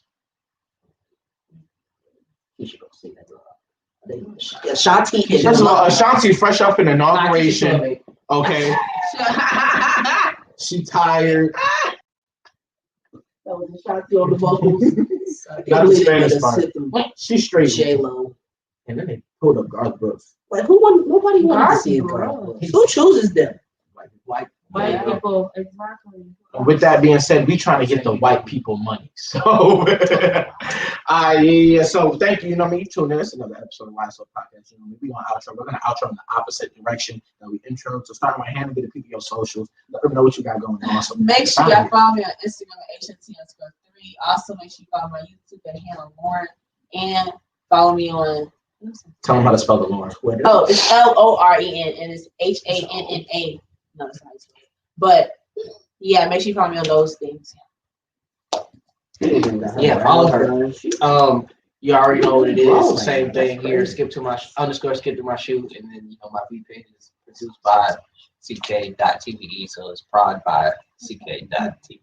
Keisha go see that girl. Ashanti is First of all, Ashanti fresh up in inauguration. Okay, she tired. That was Ashanti on the vocals. Not the Spanish part. She's straight. J-Lo. And then they pulled up Garth Brooks. Like nobody wanted to see Garth Garth Brooks. Who chooses them? Like white. White people, exactly. And with that being said, we trying to get the white people money. So, yeah. So thank you. You know what I mean? You tuned in. It's another episode of Wise Up Podcast. You know, we want to outro. We're gonna outro in the opposite direction that we intro. So start right hand and get the people your socials. Let them know what you got going on. So Make sure y'all follow me on Instagram at HNT_3. Also, make sure you follow my YouTube at Hannah Lauren. And follow me on. tell them how to spell the Lawrence. Oh, it's Loren and it's HANNA. No, it's not. But yeah, make sure you follow me on those things. Yeah, follow her. You already know what it is. The same thing here. Skip to my shoot, and then my V page is produced by ck.tve, so it's prod by ck.tve.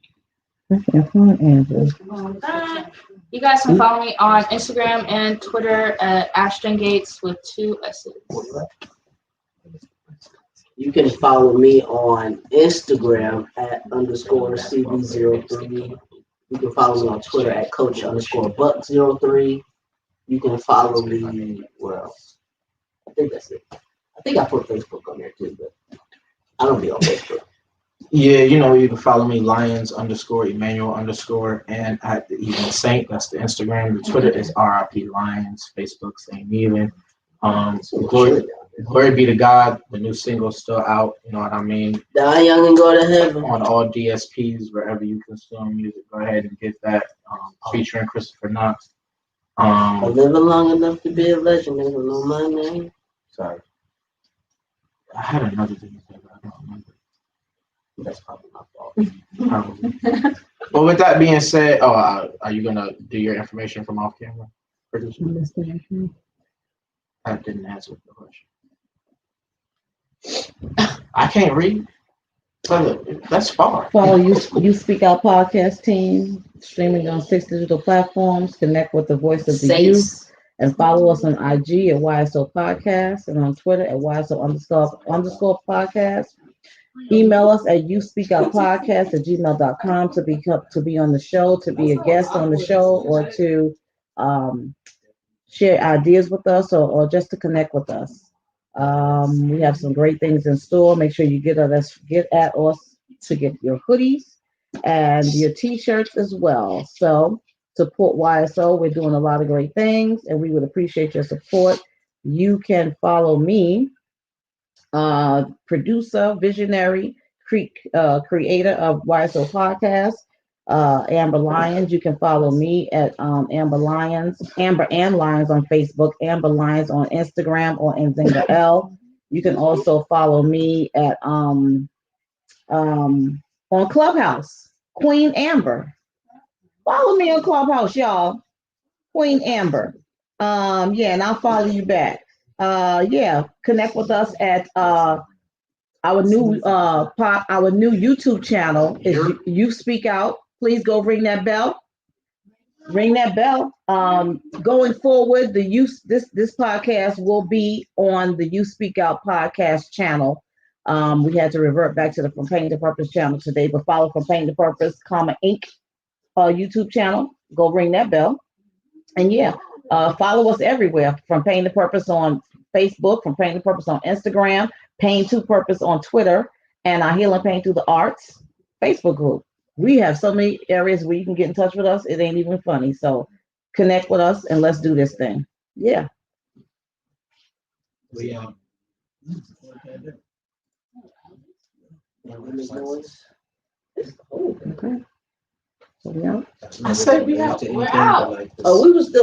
You guys can follow me on Instagram and Twitter at Ashton Gates with 2 S's. You can follow me on Instagram at _CB03. You can follow me on Twitter at Coach_Buck03. You can follow me, where else? I think that's it. I think I put Facebook on there too, but I don't be on Facebook. Yeah, you can follow me Lions_Emmanuel_ and at the Even Saint. That's the Instagram. The Twitter is RIP Lions. Facebook same even. Glory be to God. The new single's still out. You know what I mean? Die young and go to heaven. On all DSPs, wherever you consume music, go ahead and get that. Featuring Christopher Knox. I'm living long enough to be a legend. They don't know my name. Sorry. I had another thing to say, but I don't remember. That's probably my fault. Probably. But with that being said, are you gonna do your information from off camera? Producer? I didn't answer the question. I can't read. That's far. Follow You Speak Out podcast team, streaming on 6 digital platforms. Connect with the voice of the youth, and follow us on IG at YSO Podcast and on Twitter at YSO _podcast. Email us at youspeakoutpodcast@gmail.com to be on the show, to be a guest on the show, or to share ideas with us, or just to connect with us. We have some great things in store. Make sure you get at us to get your hoodies and your t-shirts as well. So support YSO. We're doing a lot of great things, and we would appreciate your support. You can follow me, producer, visionary, creator of YSO Podcast, Amber Lyons. You can follow me at Amber and Lyons on Facebook, Amber Lyons on Instagram or Nzinga L. You can also follow me at on Clubhouse, Queen Amber. Follow me on Clubhouse, y'all. Queen Amber. And I'll follow you back. Connect with us at our new YouTube channel is You Speak Out. Please go ring that bell. Ring that bell. Going forward, this podcast will be on the You Speak Out podcast channel. We had to revert back to the From Pain to Purpose channel today, but follow From Pain to Purpose, Inc. YouTube channel. Go ring that bell. And follow us everywhere. From Pain to Purpose on Facebook, From Pain to Purpose on Instagram, Pain to Purpose on Twitter, and our Healing Pain Through the Arts Facebook group. We have so many areas where you can get in touch with us. It ain't even funny. So connect with us and let's do this thing. Yeah. We Okay. So we out. I said we out. We're out. Oh, we was still